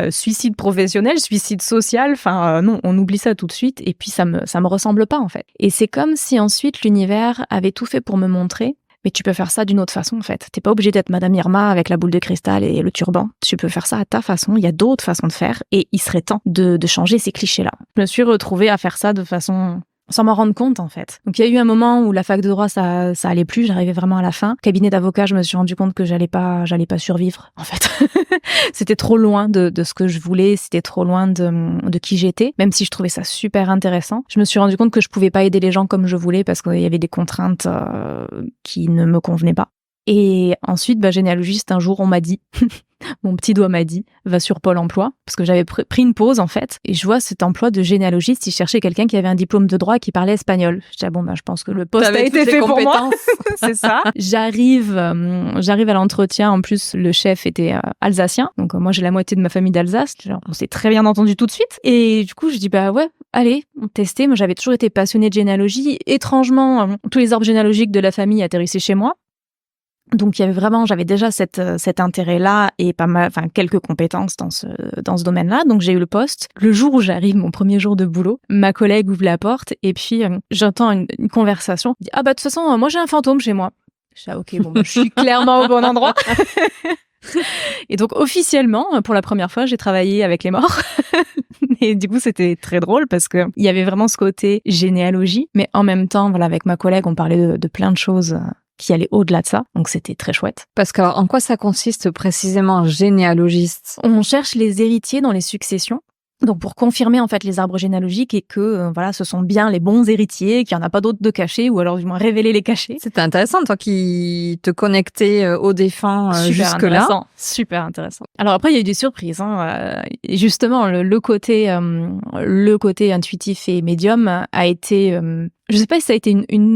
Suicide professionnel, suicide social, non, on oublie ça tout de suite. Et puis, ça me ressemble pas, en fait. Et c'est comme si ensuite, l'univers avait tout fait pour me montrer. Mais tu peux faire ça d'une autre façon, en fait. T'es pas obligé d'être Madame Irma avec la boule de cristal et le turban. Tu peux faire ça à ta façon. Il y a d'autres façons de faire. Et il serait temps de changer ces clichés-là. Je me suis retrouvée à faire ça de façon sans m'en rendre compte, en fait. Donc, il y a eu un moment où la fac de droit, ça allait plus. J'arrivais vraiment à la fin. Cabinet d'avocat, je me suis rendu compte que j'allais pas survivre, en fait. C'était trop loin de ce que je voulais. C'était trop loin de qui j'étais. Même si je trouvais ça super intéressant. Je me suis rendu compte que je pouvais pas aider les gens comme je voulais parce qu'il y avait des contraintes qui ne me convenaient pas. Et ensuite, généalogiste, un jour, on m'a dit Mon petit doigt m'a dit, va sur Pôle emploi, parce que j'avais pris une pause, en fait, et je vois cet emploi de généalogiste, il cherchait quelqu'un qui avait un diplôme de droit et qui parlait espagnol. Je dis, je pense que le poste a été fait pour moi. C'est ça. J'arrive à l'entretien, en plus, le chef était alsacien, donc moi, j'ai la moitié de ma famille d'Alsace, on s'est très bien entendu tout de suite, et du coup, je dis, ouais, allez, on testait. Moi, j'avais toujours été passionnée de généalogie. Étrangement, tous les arbres généalogiques de la famille atterrissaient chez moi. Donc j'avais déjà cet intérêt-là et quelques compétences dans ce domaine-là. Donc j'ai eu le poste. Le jour où j'arrive, mon premier jour de boulot, ma collègue ouvre la porte et puis j'entends une conversation. Elle dit, de toute façon, moi j'ai un fantôme chez moi. Je dis, ok, je suis clairement au bon endroit. Et donc officiellement, pour la première fois, j'ai travaillé avec les morts. Et du coup, c'était très drôle parce que il y avait vraiment ce côté généalogie, mais en même temps, avec ma collègue, on parlait de plein de choses qui allait au-delà de ça. Donc, c'était très chouette. Parce que, en quoi ça consiste précisément, un généalogiste ? On cherche les héritiers dans les successions. Donc, pour confirmer, en fait, les arbres généalogiques et que, ce sont bien les bons héritiers, qu'il n'y en a pas d'autres de cachés, ou alors, du moins, révéler les cachés. C'était intéressant, toi qui te connectais aux défunts jusque-là. Super intéressant. Alors après, il y a eu des surprises. Et justement, le côté intuitif et médium a été... je sais pas si ça a été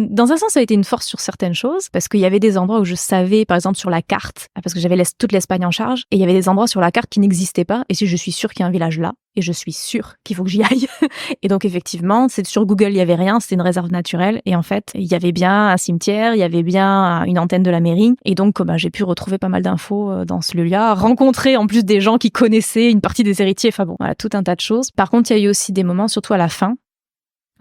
dans un sens, ça a été une force sur certaines choses, parce qu'il y avait des endroits où je savais, par exemple, sur la carte, parce que j'avais toute l'Espagne en charge, et il y avait des endroits sur la carte qui n'existaient pas, et si je suis sûre qu'il y a un village là, et je suis sûre qu'il faut que j'y aille. Et donc, effectivement, sur Google, il y avait rien, c'était une réserve naturelle, et en fait, il y avait bien un cimetière, il y avait bien une antenne de la mairie, et donc, j'ai pu retrouver pas mal d'infos dans ce lieu-là, rencontrer en plus des gens qui connaissaient une partie des héritiers, tout un tas de choses. Par contre, il y a eu aussi des moments, surtout à la fin,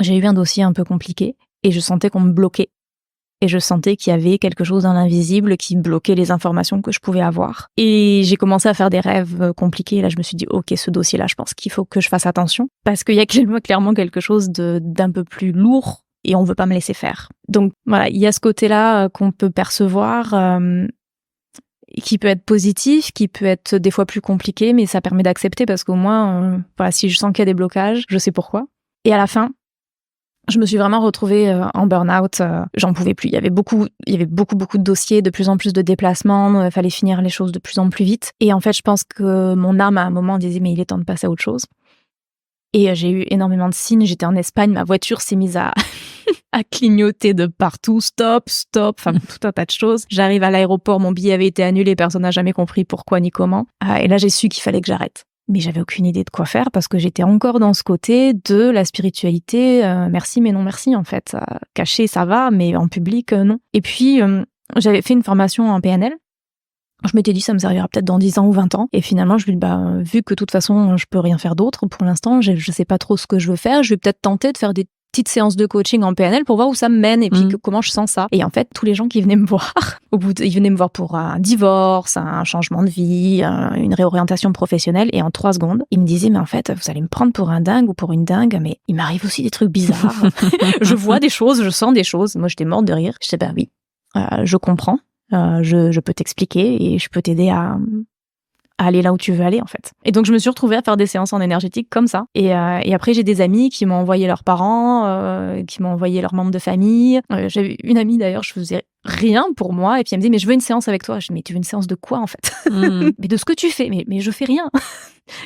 j'ai eu un dossier un peu compliqué et je sentais qu'on me bloquait. Et je sentais qu'il y avait quelque chose dans l'invisible qui bloquait les informations que je pouvais avoir. Et j'ai commencé à faire des rêves compliqués. Et là, je me suis dit, ok, ce dossier-là, je pense qu'il faut que je fasse attention. Parce qu'il y a clairement quelque chose d'un peu plus lourd et on veut pas me laisser faire. Donc voilà, il y a ce côté-là qu'on peut percevoir, qui peut être positif, qui peut être des fois plus compliqué, mais ça permet d'accepter parce qu'au moins, si je sens qu'il y a des blocages, je sais pourquoi. Et à la fin, je me suis vraiment retrouvée en burn-out. J'en pouvais plus. Il y avait beaucoup de dossiers, de plus en plus de déplacements. Fallait finir les choses de plus en plus vite. Et en fait, je pense que mon âme, à un moment, disait, mais il est temps de passer à autre chose. Et j'ai eu énormément de signes. J'étais en Espagne, ma voiture s'est mise à clignoter de partout. Stop, tout un tas de choses. J'arrive à l'aéroport, mon billet avait été annulé, personne n'a jamais compris pourquoi ni comment. Et là, j'ai su qu'il fallait que j'arrête. Mais j'avais aucune idée de quoi faire parce que j'étais encore dans ce côté de la spiritualité, merci mais non merci en fait. Caché ça va, mais en public non. Et puis j'avais fait une formation en PNL. Je m'étais dit ça me servira peut-être dans 10 ans ou 20 ans. Et finalement je me dis vu que de toute façon je peux rien faire d'autre pour l'instant, je sais pas trop ce que je veux faire, je vais peut-être tenter de faire des petites séances de coaching en PNL pour voir où ça me mène et puis comment je sens ça. Et en fait, tous les gens qui venaient me voir, ils venaient me voir pour un divorce, un changement de vie, une réorientation professionnelle, et en 3 secondes, ils me disaient, mais en fait, vous allez me prendre pour un dingue ou pour une dingue, mais il m'arrive aussi des trucs bizarres. Je vois des choses, je sens des choses. Moi, j'étais morte de rire. Je disais, oui, je comprends, je peux t'expliquer et je peux t'aider à aller là où tu veux aller en fait. Et donc je me suis retrouvée à faire des séances en énergétique comme ça. Et après j'ai des amis qui m'ont envoyé leurs parents, qui m'ont envoyé leurs membres de famille. J'avais une amie d'ailleurs, je faisais rien pour moi et puis elle me dit mais je veux une séance avec toi. Je dis mais tu veux une séance de quoi en fait? Mais de ce que tu fais. Mais je fais rien.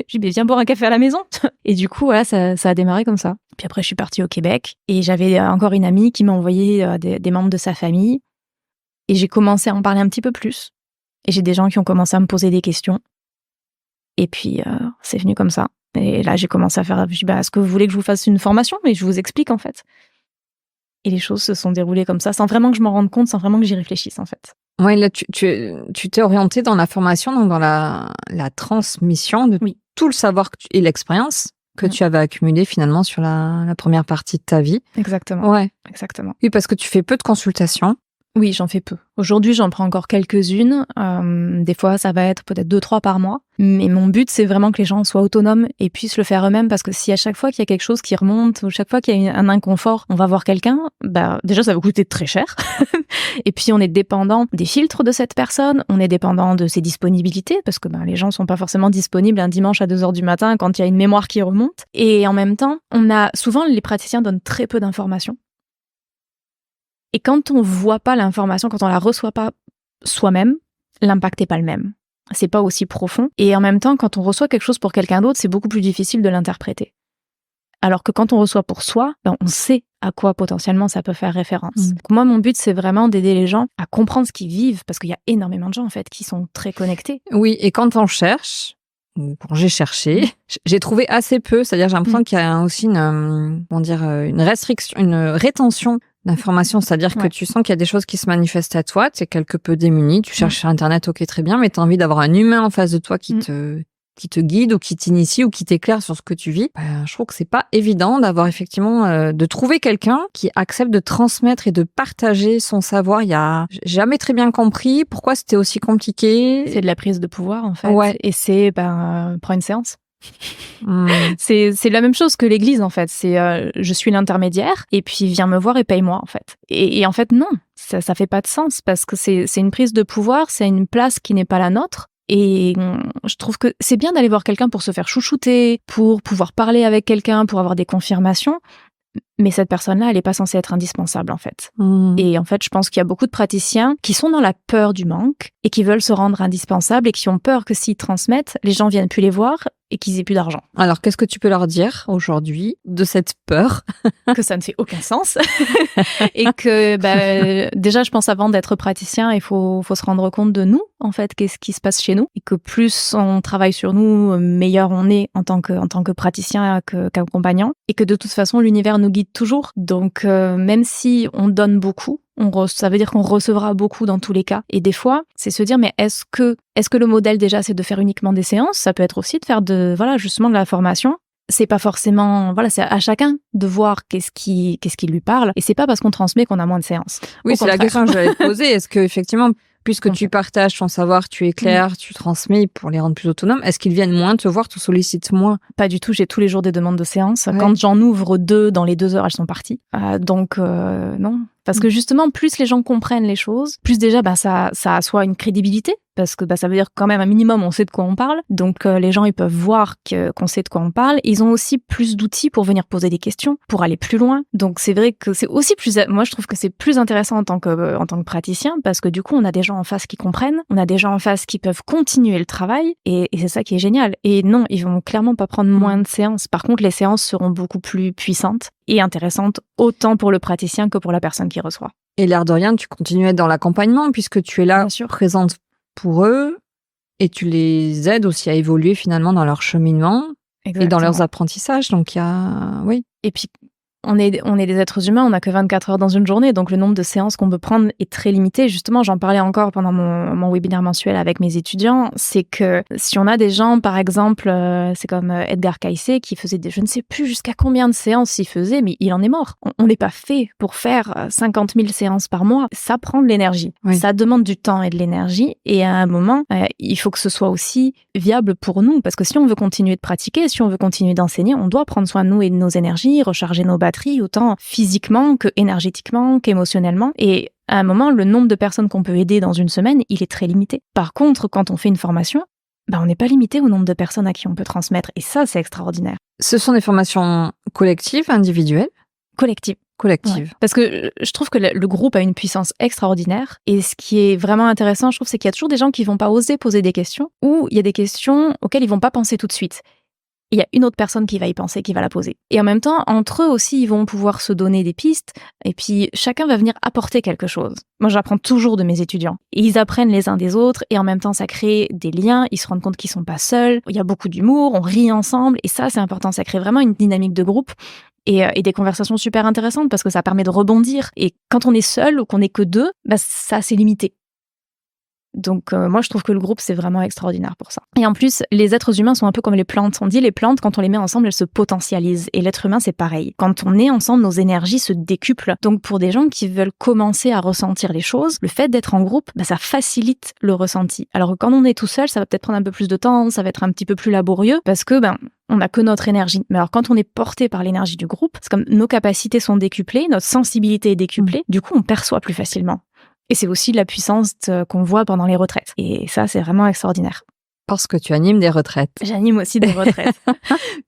Je dis mais viens boire un café à la maison. Et du coup voilà, ça a démarré comme ça. Puis après je suis partie au Québec et j'avais encore une amie qui m'a envoyé des membres de sa famille et j'ai commencé à en parler un petit peu plus. Et j'ai des gens qui ont commencé à me poser des questions. Et puis, c'est venu comme ça. Et là, j'ai commencé à faire... Je dis, est-ce que vous voulez que je vous fasse une formation? Mais je vous explique, en fait. Et les choses se sont déroulées comme ça, sans vraiment que je m'en rende compte, sans vraiment que j'y réfléchisse, en fait. Oui, là, tu t'es orientée dans la formation, donc dans la transmission de tout le savoir et l'expérience que tu avais accumulé finalement sur la première partie de ta vie. Exactement. Ouais. Exactement. Oui, parce que tu fais peu de consultations. Oui, j'en fais peu. Aujourd'hui, j'en prends encore quelques-unes. Des fois, ça va être peut-être 2-3 par mois. Mais mon but, c'est vraiment que les gens soient autonomes et puissent le faire eux-mêmes. Parce que si à chaque fois qu'il y a quelque chose qui remonte, ou chaque fois qu'il y a un inconfort, on va voir quelqu'un, déjà, ça va coûter très cher. Et puis, on est dépendant des filtres de cette personne. On est dépendant de ses disponibilités. Parce que les gens sont pas forcément disponibles un dimanche à 2h du matin quand il y a une mémoire qui remonte. Et en même temps, souvent, les praticiens donnent très peu d'informations. Et quand on voit pas l'information, quand on la reçoit pas soi-même, l'impact est pas le même. c'est pas aussi profond. Et en même temps, quand on reçoit quelque chose pour quelqu'un d'autre, c'est beaucoup plus difficile de l'interpréter. Alors que quand on reçoit pour soi, on sait à quoi potentiellement ça peut faire référence. Donc moi, mon but, c'est vraiment d'aider les gens à comprendre ce qu'ils vivent, parce qu'il y a énormément de gens, en fait, qui sont très connectés. Oui, et quand on cherche, ou quand j'ai cherché, j'ai trouvé assez peu. C'est-à-dire, j'ai l'impression qu'il y a aussi une restriction, une rétention d'informations. C'est-à-dire que tu sens qu'il y a des choses qui se manifestent à toi, tu es quelque peu démuni, tu cherches sur Internet, ok, très bien, mais tu as envie d'avoir un humain en face de toi qui te guide ou qui t'initie ou qui t'éclaire sur ce que tu vis. Je trouve que c'est pas évident d'avoir effectivement de trouver quelqu'un qui accepte de transmettre et de partager son savoir. J'ai jamais très bien compris pourquoi c'était aussi compliqué. C'est de la prise de pouvoir en fait. Ouais. Et c'est prends une séance. C'est la même chose que l'église en fait. C'est je suis l'intermédiaire et puis viens me voir et paye-moi en fait. Et en fait non, ça fait pas de sens parce que c'est une prise de pouvoir, c'est une place qui n'est pas la nôtre. Et je trouve que c'est bien d'aller voir quelqu'un pour se faire chouchouter, pour pouvoir parler avec quelqu'un, pour avoir des confirmations. Mais cette personne-là, elle n'est pas censée être indispensable, en fait. Et en fait, je pense qu'il y a beaucoup de praticiens qui sont dans la peur du manque et qui veulent se rendre indispensables et qui ont peur que s'ils transmettent, les gens viennent plus les voir et qu'ils aient plus d'argent. Alors, qu'est-ce que tu peux leur dire aujourd'hui de cette peur? Que ça ne fait aucun sens. Et que, déjà, je pense avant d'être praticien, il faut se rendre compte de nous, en fait, qu'est-ce qui se passe chez nous. Et que plus on travaille sur nous, meilleur on est en tant que praticien, qu'accompagnant. Et que de toute façon, l'univers nous guide toujours. Donc, même si on donne beaucoup, ça veut dire qu'on recevra beaucoup dans tous les cas. Et des fois, c'est se dire, mais est-ce que le modèle déjà, c'est de faire uniquement des séances? Ça peut être aussi de faire justement de la formation. C'est pas forcément, c'est à chacun de voir qu'est-ce qui lui parle. Et c'est pas parce qu'on transmet qu'on a moins de séances. Oui, c'est la question que j'allais te poser. Est-ce que effectivement, puisque tu partages ton savoir, tu éclaires, tu transmets pour les rendre plus autonomes, est-ce qu'ils viennent moins te voir, te sollicitent moins? Pas du tout, j'ai tous les jours des demandes de séances. Ouais. Quand j'en ouvre 2, dans les 2 heures, elles sont parties. Donc, non. Parce que justement, plus les gens comprennent les choses, plus déjà, ça assoit une crédibilité. Parce que ça veut dire quand même un minimum, on sait de quoi on parle. Donc, les gens, ils peuvent voir qu'on sait de quoi on parle. Ils ont aussi plus d'outils pour venir poser des questions, pour aller plus loin. Donc, c'est vrai que c'est aussi moi, je trouve que c'est plus intéressant en tant que praticien, parce que du coup, on a des gens en face qui comprennent, on a des gens en face qui peuvent continuer le travail, et c'est ça qui est génial. Et non, ils vont clairement pas prendre moins de séances. Par contre, les séances seront beaucoup plus puissantes et intéressantes, autant pour le praticien que pour la personne qui reçoit. Et l'air de rien, tu continues à être dans l'accompagnement, puisque tu es là, présente pour eux, et tu les aides aussi à évoluer finalement dans leur cheminement. Exactement. Et dans leurs apprentissages. Donc, il y a... Oui. Et puis, on est des êtres humains, on n'a que 24 heures dans une journée, donc le nombre de séances qu'on peut prendre est très limité. Justement, j'en parlais encore pendant mon webinaire mensuel avec mes étudiants, c'est que si on a des gens, par exemple, c'est comme Edgar Cayce qui faisait je ne sais plus jusqu'à combien de séances il faisait, mais il en est mort. On n'est pas fait pour faire 50 000 séances par mois. Ça prend de l'énergie. Oui. Ça demande du temps et de l'énergie, et à un moment, il faut que ce soit aussi viable pour nous, parce que si on veut continuer de pratiquer, si on veut continuer d'enseigner, on doit prendre soin de nous et de nos énergies, recharger nos batteries, autant physiquement que énergétiquement, qu'émotionnellement. Et à un moment, le nombre de personnes qu'on peut aider dans une semaine, il est très limité. Par contre, quand on fait une formation, on n'est pas limité au nombre de personnes à qui on peut transmettre. Et ça, c'est extraordinaire. Ce sont des formations collectives, individuelles? Collectives. Ouais. Parce que je trouve que le groupe a une puissance extraordinaire. Et ce qui est vraiment intéressant, je trouve, c'est qu'il y a toujours des gens qui vont pas oser poser des questions, ou il y a des questions auxquelles ils vont pas penser tout de suite. Il y a une autre personne qui va y penser, qui va la poser. Et en même temps, entre eux aussi, ils vont pouvoir se donner des pistes, et puis chacun va venir apporter quelque chose. Moi, j'apprends toujours de mes étudiants. Et ils apprennent les uns des autres, et en même temps, ça crée des liens, ils se rendent compte qu'ils sont pas seuls, il y a beaucoup d'humour, on rit ensemble, et ça, c'est important, ça crée vraiment une dynamique de groupe, et des conversations super intéressantes, parce que ça permet de rebondir. Et quand on est seul, ou qu'on est que 2, ça, c'est limité. Donc moi je trouve que le groupe c'est vraiment extraordinaire pour ça. Et en plus les êtres humains sont un peu comme les plantes. On dit les plantes quand on les met ensemble elles se potentialisent, et l'être humain c'est pareil. Quand on est ensemble nos énergies se décuplent. Donc pour des gens qui veulent commencer à ressentir les choses, le fait d'être en groupe ça facilite le ressenti. Alors que quand on est tout seul ça va peut-être prendre un peu plus de temps, ça va être un petit peu plus laborieux parce que on n'a que notre énergie. Mais alors quand on est porté par l'énergie du groupe, c'est comme nos capacités sont décuplées, notre sensibilité est décuplée, du coup on perçoit plus facilement. Et c'est aussi la puissance qu'on voit pendant les retraites. Et ça, c'est vraiment extraordinaire. Parce que tu animes des retraites. J'anime aussi des retraites.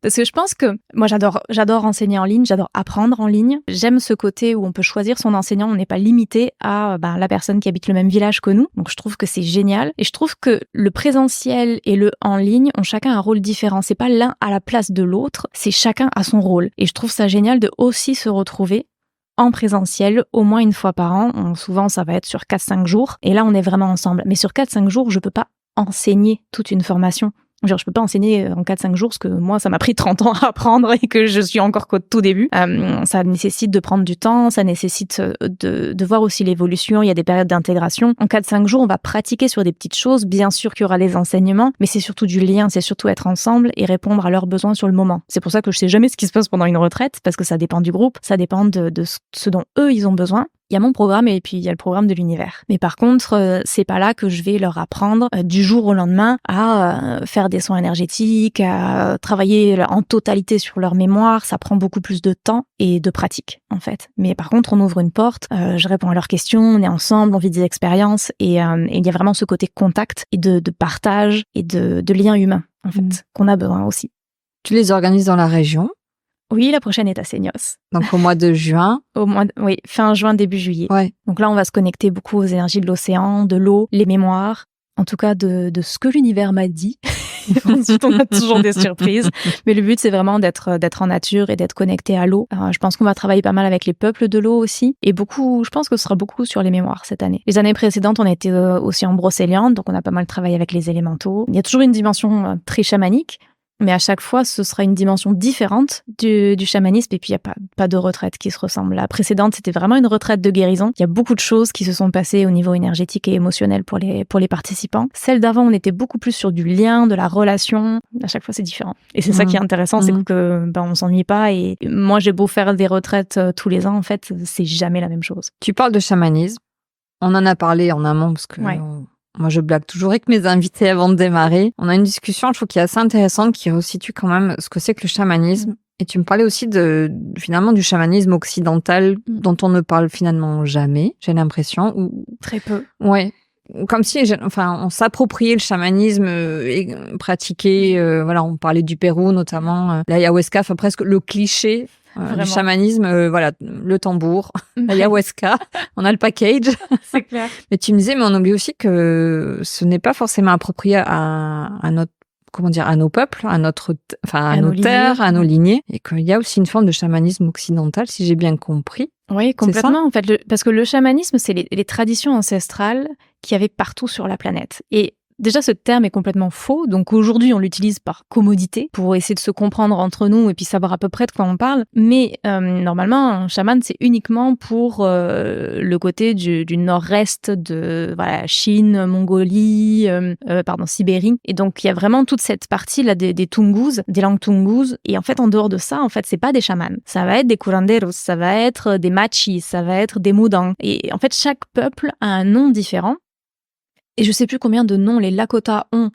Parce que je pense que moi, j'adore enseigner en ligne, j'adore apprendre en ligne. J'aime ce côté où on peut choisir son enseignant, on n'est pas limité à la personne qui habite le même village que nous. Donc, je trouve que c'est génial. Et je trouve que le présentiel et le en ligne ont chacun un rôle différent. C'est pas l'un à la place de l'autre, c'est chacun à son rôle. Et je trouve ça génial de aussi se retrouver en présentiel au moins une fois par an. Souvent, ça va être sur 4-5 jours. Et là, on est vraiment ensemble. Mais sur 4-5 jours, je peux pas enseigner toute une formation. Genre, je peux pas enseigner en 4-5 jours, parce que moi, ça m'a pris 30 ans à apprendre et que je suis encore qu'au tout début. Ça nécessite de prendre du temps, ça nécessite de voir aussi l'évolution. Il y a des périodes d'intégration. En 4-5 jours, on va pratiquer sur des petites choses. Bien sûr qu'il y aura les enseignements, mais c'est surtout du lien, c'est surtout être ensemble et répondre à leurs besoins sur le moment. C'est pour ça que je sais jamais ce qui se passe pendant une retraite, parce que ça dépend du groupe, ça dépend de ce dont eux, ils ont besoin. Il y a mon programme et puis il y a le programme de l'univers. Mais par contre, c'est pas là que je vais leur apprendre du jour au lendemain à faire des soins énergétiques, à travailler en totalité sur leur mémoire. Ça prend beaucoup plus de temps et de pratique, en fait. Mais par contre, on ouvre une porte, je réponds à leurs questions, on est ensemble, on vit des expériences et il y a vraiment ce côté contact et de partage et de lien humain, en fait, qu'on a besoin aussi. Tu les organises dans la région? Oui, la prochaine est à Seignos. Donc au mois de juin. Oui, fin juin, début juillet. Ouais. Donc là, on va se connecter beaucoup aux énergies de l'océan, de l'eau, les mémoires, en tout cas de ce que l'univers m'a dit. Ensuite, on a toujours des surprises. Mais le but, c'est vraiment d'être en nature et d'être connecté à l'eau. Je pense qu'on va travailler pas mal avec les peuples de l'eau aussi. Et je pense que ce sera beaucoup sur les mémoires cette année. Les années précédentes, on était aussi en Brocéliande, donc on a pas mal travaillé avec les élémentaux. Il y a toujours une dimension très chamanique. Mais à chaque fois, ce sera une dimension différente du chamanisme. Et puis, il n'y a pas de retraite qui se ressemble. La précédente, c'était vraiment une retraite de guérison. Il y a beaucoup de choses qui se sont passées au niveau énergétique et émotionnel pour les participants. Celle d'avant, on était beaucoup plus sur du lien, de la relation. À chaque fois, c'est différent. Et c'est ça qui est intéressant, c'est que on s'ennuie pas. Et moi, j'ai beau faire des retraites tous les ans, en fait, c'est jamais la même chose. Tu parles de chamanisme. On en a parlé en amont parce que... Ouais. Moi, je blague toujours avec mes invités avant de démarrer. On a une discussion, je trouve, qui est assez intéressante, qui resitue quand même ce que c'est que le chamanisme. Et tu me parlais aussi finalement du chamanisme occidental dont on ne parle finalement jamais, j'ai l'impression. Ou très peu. Ouais. Comme si, on s'appropriait le chamanisme et pratiquait, on parlait du Pérou notamment, l'ayahuasca, presque le cliché. Du chamanisme, le tambour, l'ayahuasca, on a le package. C'est clair. Mais tu me disais, mais on oublie aussi que ce n'est pas forcément approprié à nos peuples, à nos terres, à nos lignées, et qu'il y a aussi une forme de chamanisme occidental, si j'ai bien compris. Oui, complètement, en fait, parce que le chamanisme, c'est les traditions ancestrales qu'il y avait partout sur la planète. Et déjà, ce terme est complètement faux. Donc aujourd'hui, on l'utilise par commodité pour essayer de se comprendre entre nous et puis savoir à peu près de quoi on parle. Mais normalement, un chaman, c'est uniquement pour le côté du nord-est de Chine, Mongolie, Sibérie. Et donc, il y a vraiment toute cette partie-là des Tungus, des langues Tungus. Et en fait, en dehors de ça, c'est pas des chamans. Ça va être des curanderos, ça va être des machis, ça va être des mudang. Et en fait, chaque peuple a un nom différent. Et je sais plus combien de noms les Lakota ont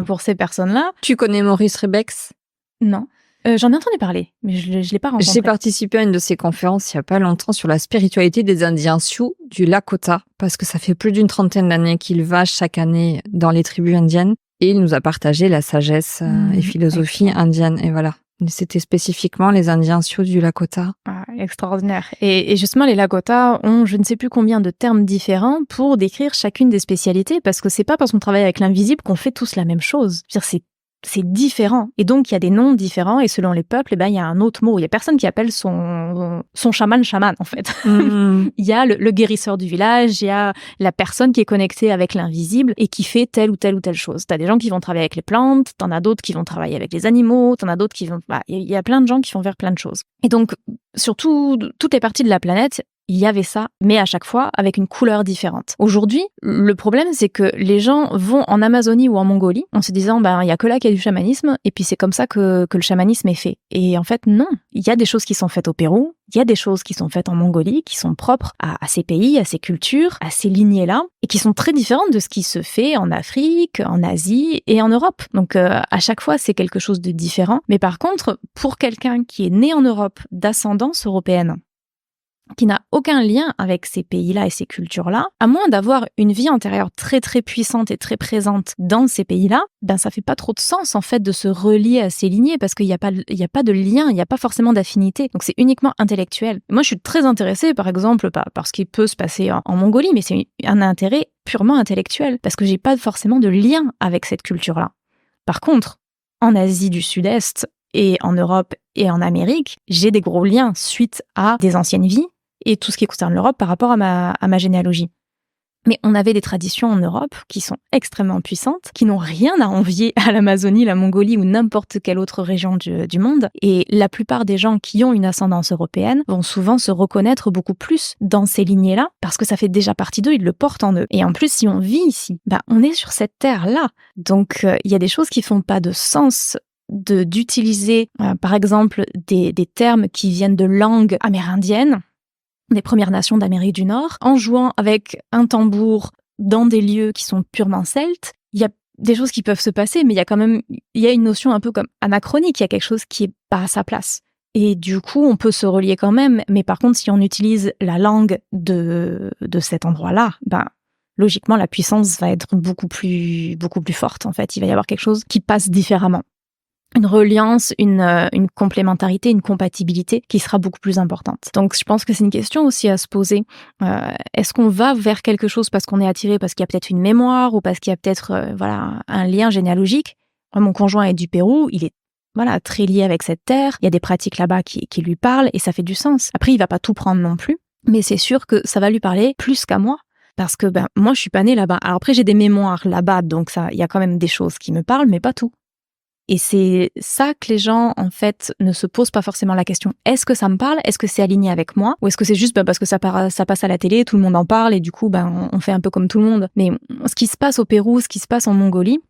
pour ces personnes-là. Tu connais Maurice Rebex? Non. J'en ai entendu parler, mais je l'ai pas rencontré. J'ai participé à une de ses conférences il y a pas longtemps sur la spiritualité des Indiens Sioux du Lakota, parce que ça fait plus d'une 30aine d'années qu'il va chaque année dans les tribus indiennes et il nous a partagé la sagesse et philosophie indienne. Et voilà. C'était spécifiquement les Indiens Sioux du Lakota. Ah, extraordinaire. Et justement, les Lakota ont je ne sais plus combien de termes différents pour décrire chacune des spécialités, parce que c'est pas parce qu'on travaille avec l'invisible qu'on fait tous la même chose. C'est différent. Et donc, il y a des noms différents, et selon les peuples, il y a un autre mot. Il y a personne qui appelle son chaman, en fait. Il y a le guérisseur du village, il y a la personne qui est connectée avec l'invisible et qui fait telle ou telle ou telle chose. T'as des gens qui vont travailler avec les plantes, t'en as d'autres qui vont travailler avec les animaux, t'en as d'autres qui vont... Il y a plein de gens qui vont faire plein de choses. Et donc, surtout, toutes les parties de la planète, il y avait ça, mais à chaque fois avec une couleur différente. Aujourd'hui, le problème, c'est que les gens vont en Amazonie ou en Mongolie en se disant, il y a que là qu'il y a du chamanisme, et puis c'est comme ça que le chamanisme est fait. Et en fait, non. Il y a des choses qui sont faites au Pérou, il y a des choses qui sont faites en Mongolie, qui sont propres à ces pays, à ces cultures, à ces lignées-là, et qui sont très différentes de ce qui se fait en Afrique, en Asie et en Europe. Donc, à chaque fois, c'est quelque chose de différent. Mais par contre, pour quelqu'un qui est né en Europe, d'ascendance européenne, qui n'a aucun lien avec ces pays-là et ces cultures-là, à moins d'avoir une vie intérieure très très puissante et très présente dans ces pays-là, ben ça fait pas trop de sens en fait de se relier à ces lignées parce qu'il n'y a pas de lien, il n'y a pas forcément d'affinité. Donc c'est uniquement intellectuel. Moi je suis très intéressée par exemple par ce qui peut se passer en Mongolie, mais c'est un intérêt purement intellectuel parce que j'ai pas forcément de lien avec cette culture-là. Par contre, en Asie du Sud-Est et en Europe et en Amérique, j'ai des gros liens suite à des anciennes vies et tout ce qui concerne l'Europe par rapport à ma généalogie. Mais on avait des traditions en Europe qui sont extrêmement puissantes, qui n'ont rien à envier à l'Amazonie, la Mongolie ou n'importe quelle autre région du monde. Et la plupart des gens qui ont une ascendance européenne vont souvent se reconnaître beaucoup plus dans ces lignées-là parce que ça fait déjà partie d'eux, ils le portent en eux. Et en plus, si on vit ici, on est sur cette terre-là. Donc, il y a des choses qui font pas de sens d'utiliser, par exemple, des termes qui viennent de langues amérindiennes, des Premières Nations d'Amérique du Nord, en jouant avec un tambour dans des lieux qui sont purement celtes. Il y a des choses qui peuvent se passer, mais il y a une notion un peu comme anachronique, il y a quelque chose qui est pas à sa place. Et du coup, on peut se relier quand même, mais par contre, si on utilise la langue de cet endroit-là, logiquement, la puissance va être beaucoup plus forte, en fait. Il va y avoir quelque chose qui passe différemment. Une reliance, une complémentarité, une compatibilité qui sera beaucoup plus importante. Donc, je pense que c'est une question aussi à se poser. Est-ce qu'on va vers quelque chose parce qu'on est attiré, parce qu'il y a peut-être une mémoire ou parce qu'il y a peut-être un lien généalogique? Mon conjoint est du Pérou, il est très lié avec cette terre. Il y a des pratiques là-bas qui lui parlent et ça fait du sens. Après, il va pas tout prendre non plus, mais c'est sûr que ça va lui parler plus qu'à moi. Parce que moi, je suis pas née là-bas. Alors après, j'ai des mémoires là-bas, donc ça, il y a quand même des choses qui me parlent, mais pas tout. Et c'est ça que les gens, en fait, ne se posent pas forcément la question. Est-ce que ça me parle? Est-ce que c'est aligné avec moi? Ou est-ce que c'est juste parce que ça passe à la télé, tout le monde en parle et du coup, on fait un peu comme tout le monde? Mais ce qui se passe au Pérou, ce qui se passe en Mongolie,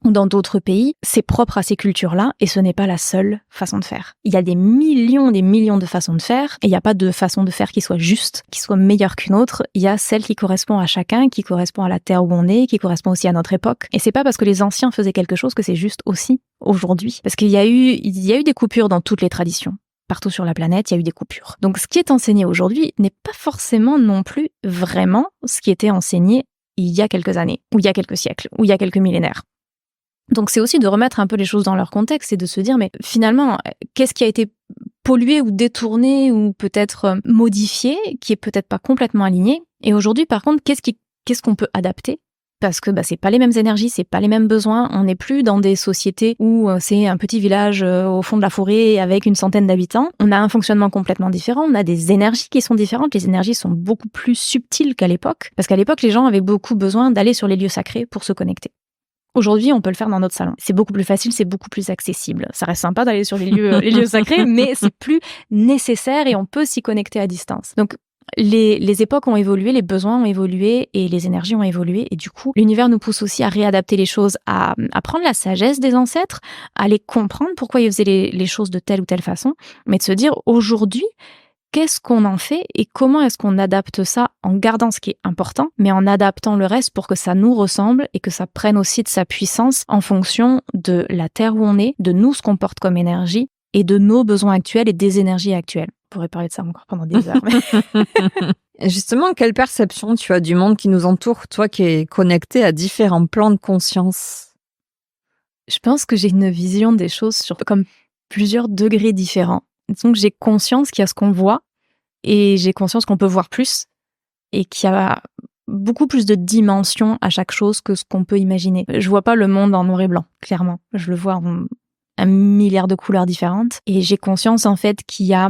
ou dans d'autres pays, c'est propre à ces cultures-là et ce n'est pas la seule façon de faire. Il y a des millions de façons de faire et il n'y a pas de façon de faire qui soit juste, qui soit meilleure qu'une autre. Il y a celle qui correspond à chacun, qui correspond à la terre où on est, qui correspond aussi à notre époque. Et c'est pas parce que les anciens faisaient quelque chose que c'est juste aussi aujourd'hui. Parce qu'il y a eu des coupures dans toutes les traditions. Partout sur la planète, il y a eu des coupures. Donc ce qui est enseigné aujourd'hui n'est pas forcément non plus vraiment ce qui était enseigné il y a quelques années, ou il y a quelques siècles, ou il y a quelques millénaires. Donc c'est aussi de remettre un peu les choses dans leur contexte et de se dire, mais finalement, qu'est-ce qui a été pollué ou détourné ou peut-être modifié, qui est peut-être pas complètement aligné? Et aujourd'hui, par contre, qu'est-ce qu'on peut adapter? Parce que c'est pas les mêmes énergies, c'est pas les mêmes besoins. On n'est plus dans des sociétés où c'est un petit village au fond de la forêt avec une centaine d'habitants. On a un fonctionnement complètement différent, on a des énergies qui sont différentes. Les énergies sont beaucoup plus subtiles qu'à l'époque. Parce qu'à l'époque, les gens avaient beaucoup besoin d'aller sur les lieux sacrés pour se connecter. Aujourd'hui, on peut le faire dans notre salon. C'est beaucoup plus facile, c'est beaucoup plus accessible. Ça reste sympa d'aller sur les lieux sacrés, mais c'est plus nécessaire et on peut s'y connecter à distance. Donc, les époques ont évolué, les besoins ont évolué et les énergies ont évolué. Et du coup, l'univers nous pousse aussi à réadapter les choses, à prendre la sagesse des ancêtres, à les comprendre pourquoi ils faisaient les choses de telle ou telle façon, mais de se dire aujourd'hui, qu'est-ce qu'on en fait et comment est-ce qu'on adapte ça en gardant ce qui est important, mais en adaptant le reste pour que ça nous ressemble et que ça prenne aussi de sa puissance en fonction de la terre où on est, de nous ce qu'on porte comme énergie et de nos besoins actuels et des énergies actuelles. On pourrait parler de ça encore pendant des heures. Justement, quelle perception tu as du monde qui nous entoure, toi qui es connecté à différents plans de conscience? Je pense que j'ai une vision des choses sur comme plusieurs degrés différents. Donc j'ai conscience qu'il y a ce qu'on voit et j'ai conscience qu'on peut voir plus et qu'il y a beaucoup plus de dimensions à chaque chose que ce qu'on peut imaginer. Je vois pas le monde en noir et blanc, clairement. Je le vois en 1 milliard de couleurs différentes et j'ai conscience en fait qu'il y a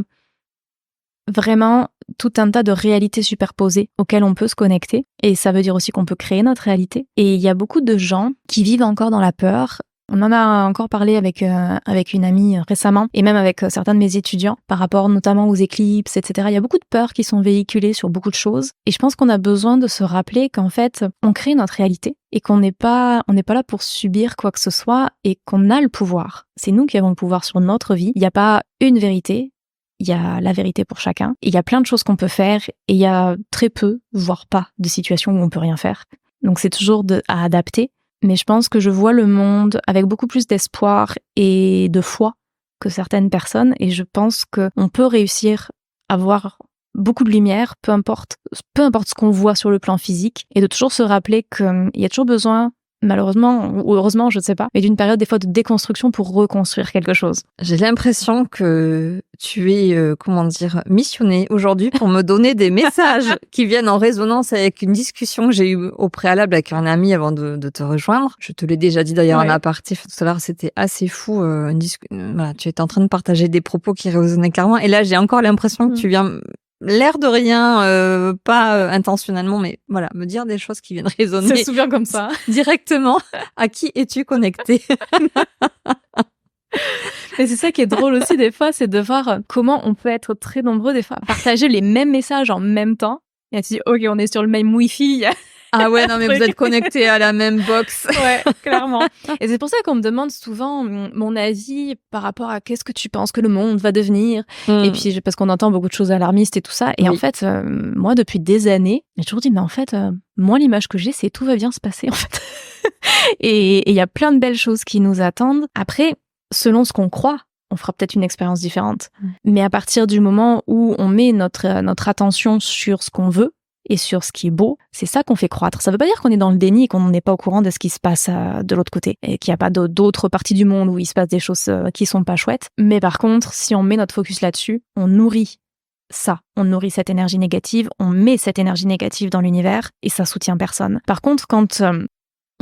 vraiment tout un tas de réalités superposées auxquelles on peut se connecter et ça veut dire aussi qu'on peut créer notre réalité. Et il y a beaucoup de gens qui vivent encore dans la peur. On en a encore parlé avec une amie récemment et même avec certains de mes étudiants par rapport notamment aux éclipses, etc. Il y a beaucoup de peurs qui sont véhiculées sur beaucoup de choses et je pense qu'on a besoin de se rappeler qu'en fait, on crée notre réalité et qu'on n'est pas là pour subir quoi que ce soit et qu'on a le pouvoir. C'est nous qui avons le pouvoir sur notre vie. Il n'y a pas une vérité. Il y a la vérité pour chacun. Et il y a plein de choses qu'on peut faire et il y a très peu, voire pas, de situations où on peut rien faire. Donc c'est toujours à adapter. Mais je pense que je vois le monde avec beaucoup plus d'espoir et de foi que certaines personnes et je pense qu'on peut réussir à voir beaucoup de lumière, peu importe ce qu'on voit sur le plan physique, et de toujours se rappeler qu'il y a toujours besoin, malheureusement ou heureusement, je ne sais pas, mais d'une période des fois de déconstruction pour reconstruire quelque chose. J'ai l'impression que tu es, missionnée aujourd'hui pour me donner des messages qui viennent en résonance avec une discussion que j'ai eue au préalable avec un ami avant de te rejoindre. Je te l'ai déjà dit d'ailleurs en aparté tout à l'heure, c'était assez fou. Voilà, tu étais en train de partager des propos qui résonnaient clairement. Et là, j'ai encore l'impression que tu viens... l'air de rien, pas intentionnellement, mais voilà, me dire des choses qui viennent résonner. C'est souvent comme ça. Directement. À qui es-tu connecté? Mais c'est ça qui est drôle aussi des fois, c'est de voir comment on peut être très nombreux des fois à partager les mêmes messages en même temps. Et tu dis, ok, on est sur le même Wi-Fi. Ah ouais, non mais vous êtes connectés à la même box. Ouais, clairement. Et c'est pour ça qu'on me demande souvent mon avis par rapport à qu'est-ce que tu penses que le monde va devenir. Et puis parce qu'on entend beaucoup de choses alarmistes et tout ça. Et en fait, moi depuis des années, j'ai toujours dit mais en fait, moi l'image que j'ai, c'est tout va bien se passer en fait. Et il y a plein de belles choses qui nous attendent. Après, selon ce qu'on croit, on fera peut-être une expérience différente. Mais à partir du moment où on met notre attention sur ce qu'on veut et sur ce qui est beau, c'est ça qu'on fait croître. Ça veut pas dire qu'on est dans le déni et qu'on n'est pas au courant de ce qui se passe de l'autre côté et qu'il n'y a pas d'autres parties du monde où il se passe des choses qui sont pas chouettes. Mais par contre, si on met notre focus là-dessus, on nourrit ça. On nourrit cette énergie négative, on met cette énergie négative dans l'univers et ça soutient personne. Par contre, quand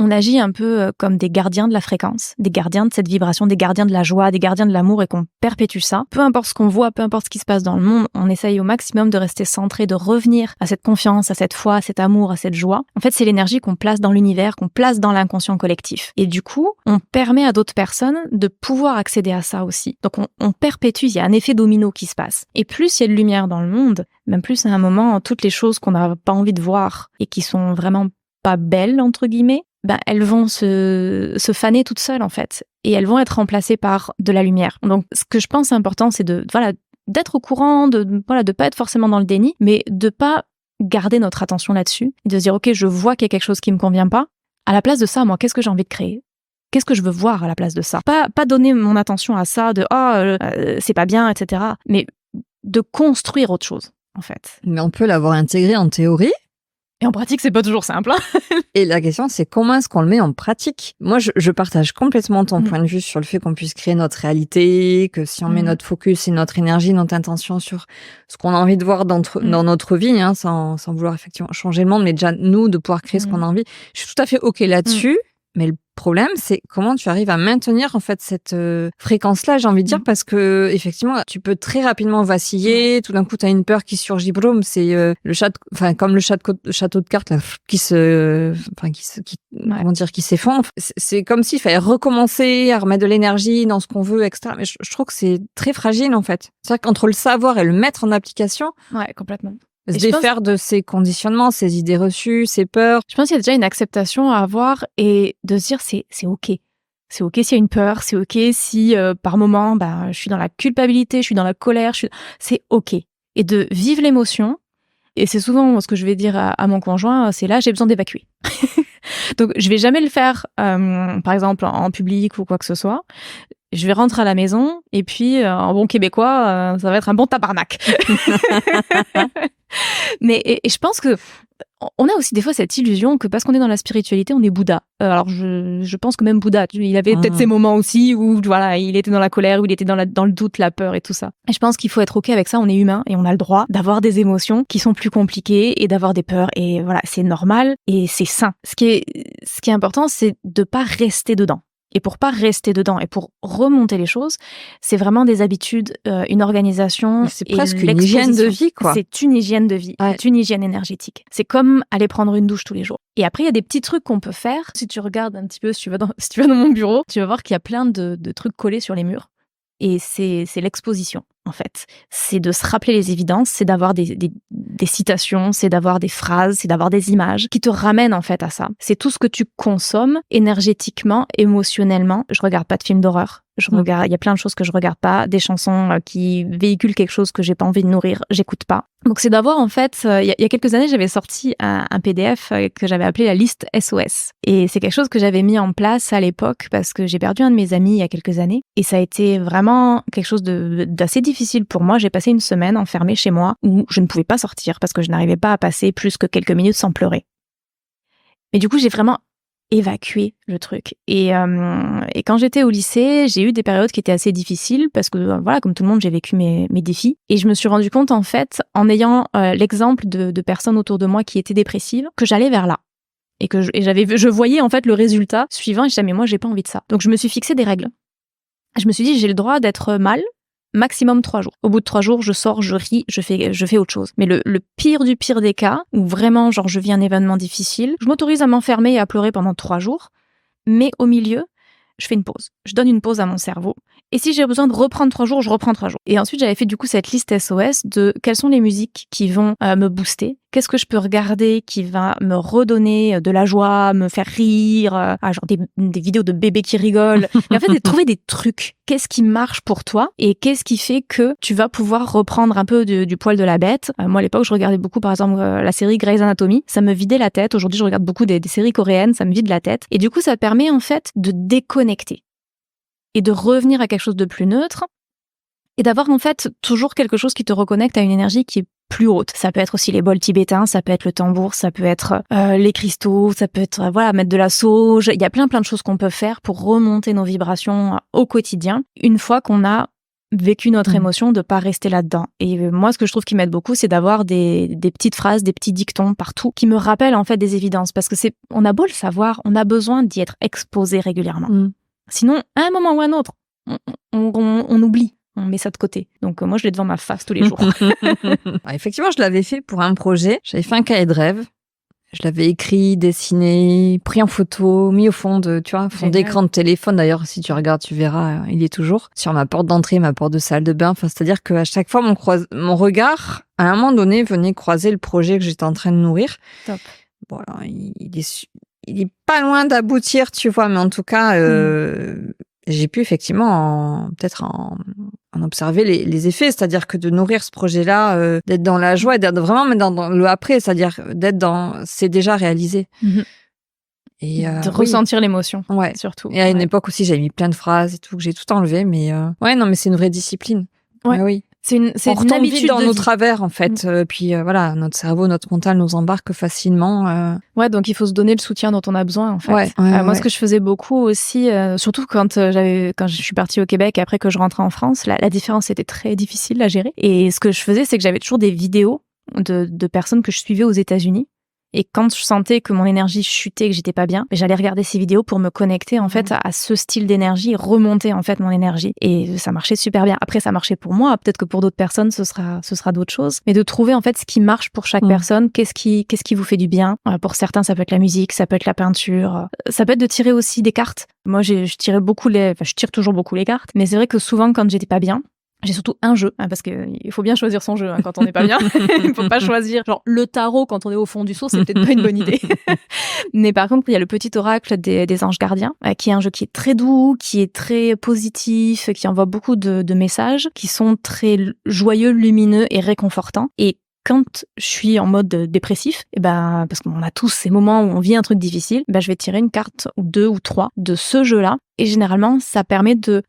on agit un peu comme des gardiens de la fréquence, des gardiens de cette vibration, des gardiens de la joie, des gardiens de l'amour et qu'on perpétue ça. Peu importe ce qu'on voit, peu importe ce qui se passe dans le monde, on essaye au maximum de rester centré, de revenir à cette confiance, à cette foi, à cet amour, à cette joie. En fait, c'est l'énergie qu'on place dans l'univers, qu'on place dans l'inconscient collectif. Et du coup, on permet à d'autres personnes de pouvoir accéder à ça aussi. Donc on perpétue, il y a un effet domino qui se passe. Et plus il y a de lumière dans le monde, même plus à un moment, toutes les choses qu'on n'a pas envie de voir et qui sont vraiment pas belles, entre guillemets, elles vont se faner toutes seules en fait et elles vont être remplacées par de la lumière. Donc ce que je pense important c'est d'être au courant, de pas être forcément dans le déni, mais de pas garder notre attention là-dessus et de se dire ok, je vois qu'il y a quelque chose qui me convient pas. À la place de ça, moi, qu'est-ce que j'ai envie de créer? Qu'est-ce que je veux voir à la place de ça? Pas donner mon attention à ça de c'est pas bien, etc. Mais de construire autre chose en fait. Mais on peut l'avoir intégré en théorie. Et en pratique, c'est pas toujours simple. Et la question, c'est comment est-ce qu'on le met en pratique? Moi, je partage complètement ton point de vue sur le fait qu'on puisse créer notre réalité, que si on met notre focus et notre énergie, notre intention sur ce qu'on a envie de voir dans notre vie, hein, sans vouloir effectivement changer le monde, mais déjà nous, de pouvoir créer ce qu'on a envie. Je suis tout à fait OK là-dessus. Mais le problème, c'est comment tu arrives à maintenir en fait cette fréquence-là, j'ai envie de dire, parce que effectivement, tu peux très rapidement vaciller. Tout d'un coup, tu as une peur qui surgit, boum, c'est le comme le château de cartes là, qui s'effondre. C'est comme s'il fallait recommencer à remettre de l'énergie dans ce qu'on veut, etc. Mais je trouve que c'est très fragile en fait. C'est-à-dire qu'entre le savoir et le mettre en application, ouais, complètement. Se défaire de ces conditionnements, ces idées reçues, ces peurs. Je pense qu'il y a déjà une acceptation à avoir et de se dire c'est OK. C'est OK s'il y a une peur, c'est OK si par moment je suis dans la culpabilité, je suis dans la colère, c'est OK. Et de vivre l'émotion. Et c'est souvent ce que je vais dire à mon conjoint, c'est là j'ai besoin d'évacuer. Donc je vais jamais le faire par exemple en public ou quoi que ce soit. Je vais rentrer à la maison et puis en bon québécois, ça va être un bon tabarnak. Mais et je pense que on a aussi des fois cette illusion que parce qu'on est dans la spiritualité, on est Bouddha. Alors je pense que même Bouddha, il avait peut-être ces moments aussi où il était dans la colère, où il était dans le doute, la peur et tout ça. Et je pense qu'il faut être OK avec ça, on est humain et on a le droit d'avoir des émotions qui sont plus compliquées et d'avoir des peurs et voilà, c'est normal et c'est sain. Ce qui est important, c'est de pas rester dedans. Et pour pas rester dedans et pour remonter les choses, c'est vraiment des habitudes, une organisation. C'est presque une hygiène de vie, quoi. C'est une hygiène de vie, c'est une hygiène énergétique. C'est comme aller prendre une douche tous les jours. Et après, il y a des petits trucs qu'on peut faire. Si tu regardes un petit peu, si tu vas dans mon bureau, tu vas voir qu'il y a plein de trucs collés sur les murs. Et c'est l'exposition, en fait. C'est de se rappeler les évidences, c'est d'avoir des citations, c'est d'avoir des phrases, c'est d'avoir des images qui te ramènent, en fait, à ça. C'est tout ce que tu consommes énergétiquement, émotionnellement. Je regarde pas de films d'horreur. Il y a plein de choses que je regarde pas, des chansons qui véhiculent quelque chose que j'ai pas envie de nourrir, j'écoute pas. Donc c'est d'avoir en fait, il y a quelques années, j'avais sorti un PDF que j'avais appelé la liste SOS. Et c'est quelque chose que j'avais mis en place à l'époque parce que j'ai perdu un de mes amis il y a quelques années. Et ça a été vraiment quelque chose d'assez difficile difficile pour moi. J'ai passé une semaine enfermée chez moi où je ne pouvais pas sortir parce que je n'arrivais pas à passer plus que quelques minutes sans pleurer. Mais du coup, j'ai vraiment évacué le truc. Et quand j'étais au lycée, j'ai eu des périodes qui étaient assez difficiles parce que, voilà, comme tout le monde, j'ai vécu mes défis. Et je me suis rendu compte, en fait, en ayant l'exemple de personnes autour de moi qui étaient dépressives, que j'allais vers là. Et que je voyais, en fait, le résultat suivant. Et je disais, mais moi, j'ai pas envie de ça. Donc, je me suis fixé des règles. Je me suis dit, j'ai le droit d'être mal, maximum 3 jours. Au bout de 3 jours, je sors, je ris, je fais autre chose. Mais le pire du pire des cas, où vraiment, genre, je vis un événement difficile, je m'autorise à m'enfermer et à pleurer pendant 3 jours. Mais au milieu, je fais une pause. Je donne une pause à mon cerveau. Et si j'ai besoin de reprendre 3 jours, je reprends 3 jours. Et ensuite, j'avais fait du coup cette liste SOS de quelles sont les musiques qui vont me booster. Qu'est-ce que je peux regarder qui va me redonner de la joie, me faire rire, genre des vidéos de bébés qui rigolent. Et en fait, trouver des trucs. Qu'est-ce qui marche pour toi et qu'est-ce qui fait que tu vas pouvoir reprendre un peu du poil de la bête. Moi, à l'époque, je regardais beaucoup, par exemple, la série Grey's Anatomy. Ça me vidait la tête. Aujourd'hui, je regarde beaucoup des séries coréennes. Ça me vide la tête. Et du coup, ça permet en fait de déconnecter et de revenir à quelque chose de plus neutre et d'avoir en fait toujours quelque chose qui te reconnecte à une énergie qui est plus haute. Ça peut être aussi les bols tibétains, ça peut être le tambour, ça peut être les cristaux, ça peut être mettre de la sauge. Il y a plein de choses qu'on peut faire pour remonter nos vibrations au quotidien une fois qu'on a vécu notre émotion, de pas rester là-dedans. Et moi, ce que je trouve qui m'aide beaucoup, c'est d'avoir des petites phrases, des petits dictons partout qui me rappellent en fait des évidences parce que on a beau le savoir, on a besoin d'y être exposé régulièrement. Sinon, à un moment ou à un autre, on oublie, on met ça de côté. Donc moi, je l'ai devant ma face tous les jours. Effectivement, je l'avais fait pour un projet. J'avais fait un cahier de rêve. Je l'avais écrit, dessiné, pris en photo, mis au fond d'écran de téléphone. D'ailleurs, si tu regardes, tu verras, il est toujours sur ma porte d'entrée, ma porte de salle de bain. Enfin, c'est-à-dire qu'à chaque fois, mon regard, à un moment donné, venait croiser le projet que j'étais en train de nourrir. Top. Bon, alors, il est pas loin d'aboutir, tu vois, mais en tout cas, j'ai pu effectivement peut-être en observer les effets, c'est-à-dire que de nourrir ce projet-là, d'être dans la joie, et d'être vraiment dans le après, c'est-à-dire d'être c'est déjà réalisé. Et de ressentir l'émotion, surtout. Et à une époque aussi, j'avais mis plein de phrases et tout, que j'ai tout enlevé, mais mais c'est une vraie discipline. Ouais. Oui. C'est une habitude vite dans de nos vie. travers, en fait. Puis voilà, notre cerveau, notre mental nous embarque facilement. Ouais, donc il faut se donner le soutien dont on a besoin, en fait. Moi, ce que je faisais beaucoup aussi, surtout quand je suis partie au Québec et après que je rentrais en France, la différence était très difficile à gérer. Et ce que je faisais, c'est que j'avais toujours des vidéos de personnes que je suivais aux États-Unis. Et quand je sentais que mon énergie chutait, que j'étais pas bien, j'allais regarder ces vidéos pour me connecter en fait à ce style d'énergie et remonter en fait mon énergie. Et ça marchait super bien. Après, ça marchait pour moi. Peut-être que pour d'autres personnes, ce sera d'autres choses. Mais de trouver en fait ce qui marche pour chaque personne, qu'est-ce qui vous fait du bien. Pour certains, ça peut être la musique, ça peut être la peinture, ça peut être de tirer aussi des cartes. Moi, je tire toujours beaucoup les cartes. Mais c'est vrai que souvent, quand j'étais pas bien, j'ai surtout un jeu, parce qu'il faut bien choisir son jeu quand on n'est pas bien. Il faut pas choisir genre le tarot quand on est au fond du seau, c'est peut-être pas une bonne idée. Mais par contre, il y a le petit oracle des anges gardiens, qui est un jeu qui est très doux, qui est très positif, qui envoie beaucoup de messages, qui sont très joyeux, lumineux et réconfortants. Et quand je suis en mode dépressif, parce qu'on a tous ces moments où on vit un truc difficile, je vais tirer une carte ou 2 ou 3 de ce jeu-là. Et généralement, ça permet de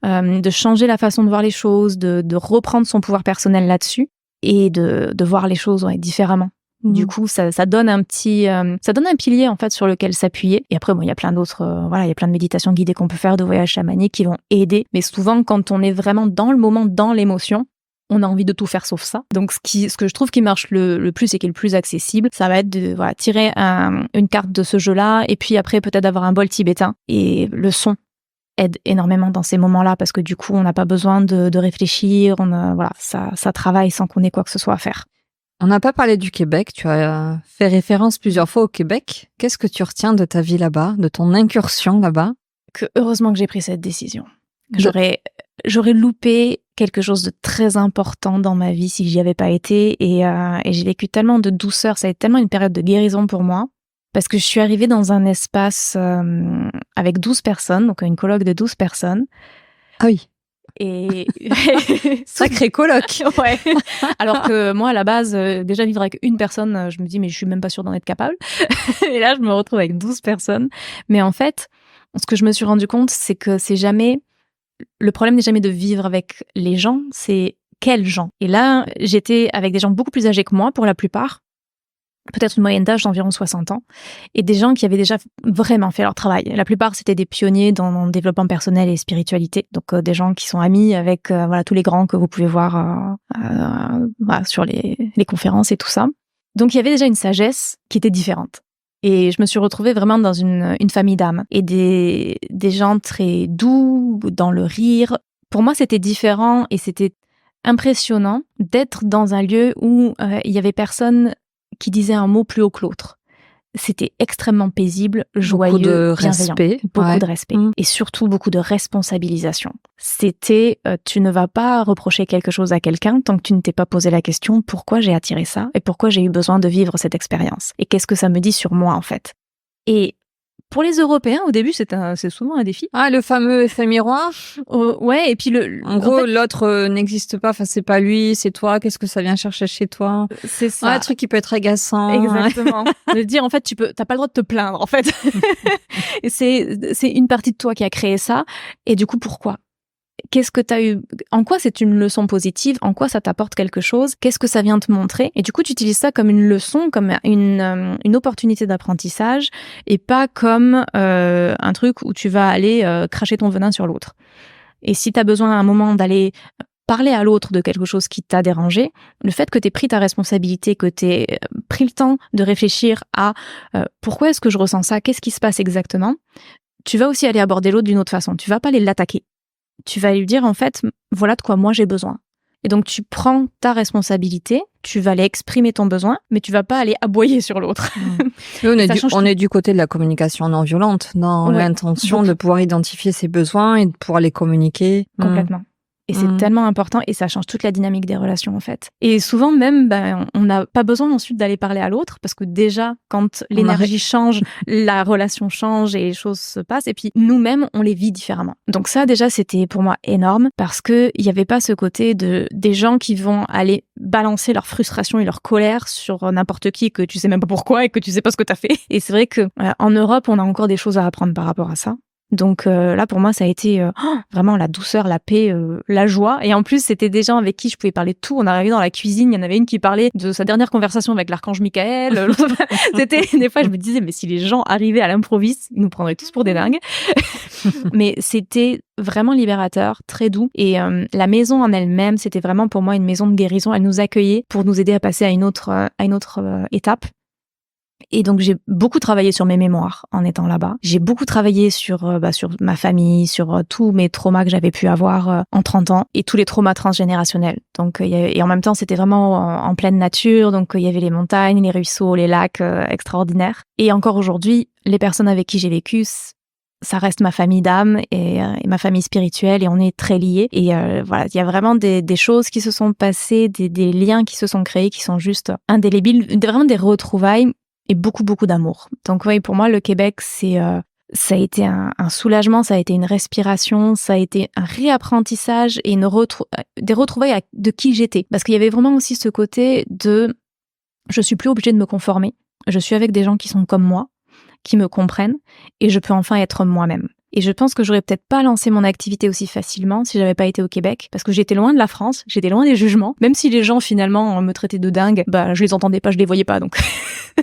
changer la façon de voir les choses, de reprendre son pouvoir personnel là-dessus et de voir les choses différemment. Du coup, ça donne un pilier en fait sur lequel s'appuyer. Et après, il y a plein d'autres, il y a plein de méditations guidées qu'on peut faire, de voyages chamaniques qui vont aider. Mais souvent, quand on est vraiment dans le moment, dans l'émotion, on a envie de tout faire sauf ça. Donc, ce que je trouve qui marche le plus et qui est le plus accessible, ça va être de tirer une carte de ce jeu-là et puis après peut-être avoir un bol tibétain. Et le son aide énormément dans ces moments-là parce que du coup, on n'a pas besoin de réfléchir. Ça travaille sans qu'on ait quoi que ce soit à faire. On n'a pas parlé du Québec. Tu as fait référence plusieurs fois au Québec. Qu'est-ce que tu retiens de ta vie là-bas, de ton incursion là-bas? Heureusement que j'ai pris cette décision. J'aurais loupé quelque chose de très important dans ma vie si j'y avais pas été et j'ai vécu tellement de douceur, ça a été tellement une période de guérison pour moi parce que je suis arrivée dans un espace avec 12 personnes, donc une coloc de 12 personnes. Ah oui. Et sacré coloc. Ouais. Alors que moi à la base déjà vivre avec une personne, je me dis mais je suis même pas sûre d'en être capable. Et là je me retrouve avec 12 personnes. Mais en fait, ce que je me suis rendu compte, c'est que le problème n'est jamais de vivre avec les gens, c'est quels gens? Et là, j'étais avec des gens beaucoup plus âgés que moi, pour la plupart. Peut-être une moyenne d'âge d'environ 60 ans, et des gens qui avaient déjà vraiment fait leur travail. La plupart, c'était des pionniers dans le développement personnel et spiritualité, donc des gens qui sont amis avec tous les grands que vous pouvez voir sur les conférences et tout ça. Donc il y avait déjà une sagesse qui était différente. Et je me suis retrouvée vraiment dans une famille d'âmes, et des gens très doux, dans le rire. Pour moi, c'était différent, et c'était impressionnant d'être dans un lieu où il y avait personne qui disait un mot plus haut que l'autre. C'était extrêmement paisible, joyeux, beaucoup de bienveillant. respect. Beaucoup de respect. Et surtout beaucoup de responsabilisation. C'était, tu ne vas pas reprocher quelque chose à quelqu'un tant que tu ne t'es pas posé la question pourquoi j'ai attiré ça et pourquoi j'ai eu besoin de vivre cette expérience. Et qu'est-ce que ça me dit sur moi, en fait. Et pour les Européens, au début, c'est souvent un défi. Ah, le fameux effet miroir. Ouais, et puis en gros, l'autre n'existe pas. Enfin, c'est pas lui, c'est toi. Qu'est-ce que ça vient chercher chez toi? C'est ça. Un truc qui peut être agaçant. Exactement. De dire, en fait, t'as pas le droit de te plaindre, en fait. Et c'est une partie de toi qui a créé ça. Et du coup, pourquoi? Qu'est-ce que t'as eu? En quoi c'est une leçon positive? En quoi ça t'apporte quelque chose? Qu'est-ce que ça vient te montrer? Et du coup, tu utilises ça comme une leçon, comme une opportunité d'apprentissage, et pas comme un truc où tu vas aller cracher ton venin sur l'autre. Et si t'as besoin à un moment d'aller parler à l'autre de quelque chose qui t'a dérangé, le fait que t'aies pris ta responsabilité, que t'aies pris le temps de réfléchir à pourquoi est-ce que je ressens ça? Qu'est-ce qui se passe exactement? Tu vas aussi aller aborder l'autre d'une autre façon. Tu vas pas aller l'attaquer. Tu vas lui dire, en fait, voilà de quoi moi j'ai besoin. Et donc, tu prends ta responsabilité, tu vas aller exprimer ton besoin, mais tu vas pas aller aboyer sur l'autre. On est du côté de la communication non violente, dans l'intention de pouvoir identifier ses besoins et de pouvoir les communiquer. Complètement. Et c'est tellement important, et ça change toute la dynamique des relations, en fait. Et souvent même, on n'a pas besoin ensuite d'aller parler à l'autre, parce que déjà, quand l'énergie change, la relation change et les choses se passent, et puis nous-mêmes, on les vit différemment. Donc ça, déjà, c'était pour moi énorme, parce que il y avait pas ce côté des gens qui vont aller balancer leur frustration et leur colère sur n'importe qui, que tu sais même pas pourquoi et que tu sais pas ce que t'as fait. Et c'est vrai que en Europe, on a encore des choses à apprendre par rapport à ça. Donc là, pour moi, ça a été vraiment la douceur, la paix, la joie. Et en plus, c'était des gens avec qui je pouvais parler de tout. On arrivait dans la cuisine, il y en avait une qui parlait de sa dernière conversation avec l'archange Michael. C'était des fois, je me disais, mais si les gens arrivaient à l'improviste, ils nous prendraient tous pour des dingues. Mais c'était vraiment libérateur, très doux. Et la maison en elle-même, c'était vraiment pour moi une maison de guérison. Elle nous accueillait pour nous aider à passer à une autre étape. Et donc, j'ai beaucoup travaillé sur mes mémoires en étant là-bas. J'ai beaucoup travaillé sur ma famille, sur tous mes traumas que j'avais pu avoir en 30 ans et tous les traumas transgénérationnels. Donc, et en même temps, c'était vraiment en pleine nature. Donc, il y avait les montagnes, les ruisseaux, les lacs extraordinaires. Et encore aujourd'hui, les personnes avec qui j'ai vécu, ça reste ma famille d'âme et ma famille spirituelle, et on est très liés. Et voilà, il y a vraiment des choses qui se sont passées, des liens qui se sont créés qui sont juste indélébiles, vraiment des retrouvailles. Et beaucoup, beaucoup d'amour. Donc oui, pour moi, le Québec, ça a été un soulagement, ça a été une respiration, ça a été un réapprentissage et des retrouvailles de qui j'étais. Parce qu'il y avait vraiment aussi ce côté de je suis plus obligée de me conformer. Je suis avec des gens qui sont comme moi, qui me comprennent, et je peux enfin être moi-même. Et je pense que j'aurais peut-être pas lancé mon activité aussi facilement si j'avais pas été au Québec, parce que j'étais loin de la France, j'étais loin des jugements. Même si les gens finalement me traitaient de dingue, je les entendais pas, je les voyais pas, donc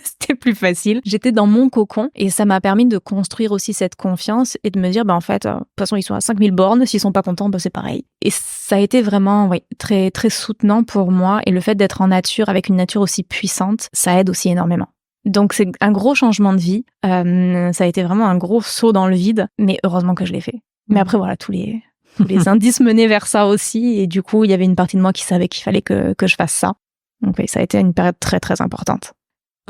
c'était plus facile. J'étais dans mon cocon, et ça m'a permis de construire aussi cette confiance et de me dire, en fait, de toute façon, ils sont à 5000 bornes, s'ils sont pas contents, c'est pareil. Et ça a été vraiment, très, très soutenant pour moi, et le fait d'être en nature, avec une nature aussi puissante, ça aide aussi énormément. Donc c'est un gros changement de vie, ça a été vraiment un gros saut dans le vide, mais heureusement que je l'ai fait. Mais après voilà, tous les indices menaient vers ça aussi, et du coup il y avait une partie de moi qui savait qu'il fallait que je fasse ça. Donc oui, ça a été une période très très importante.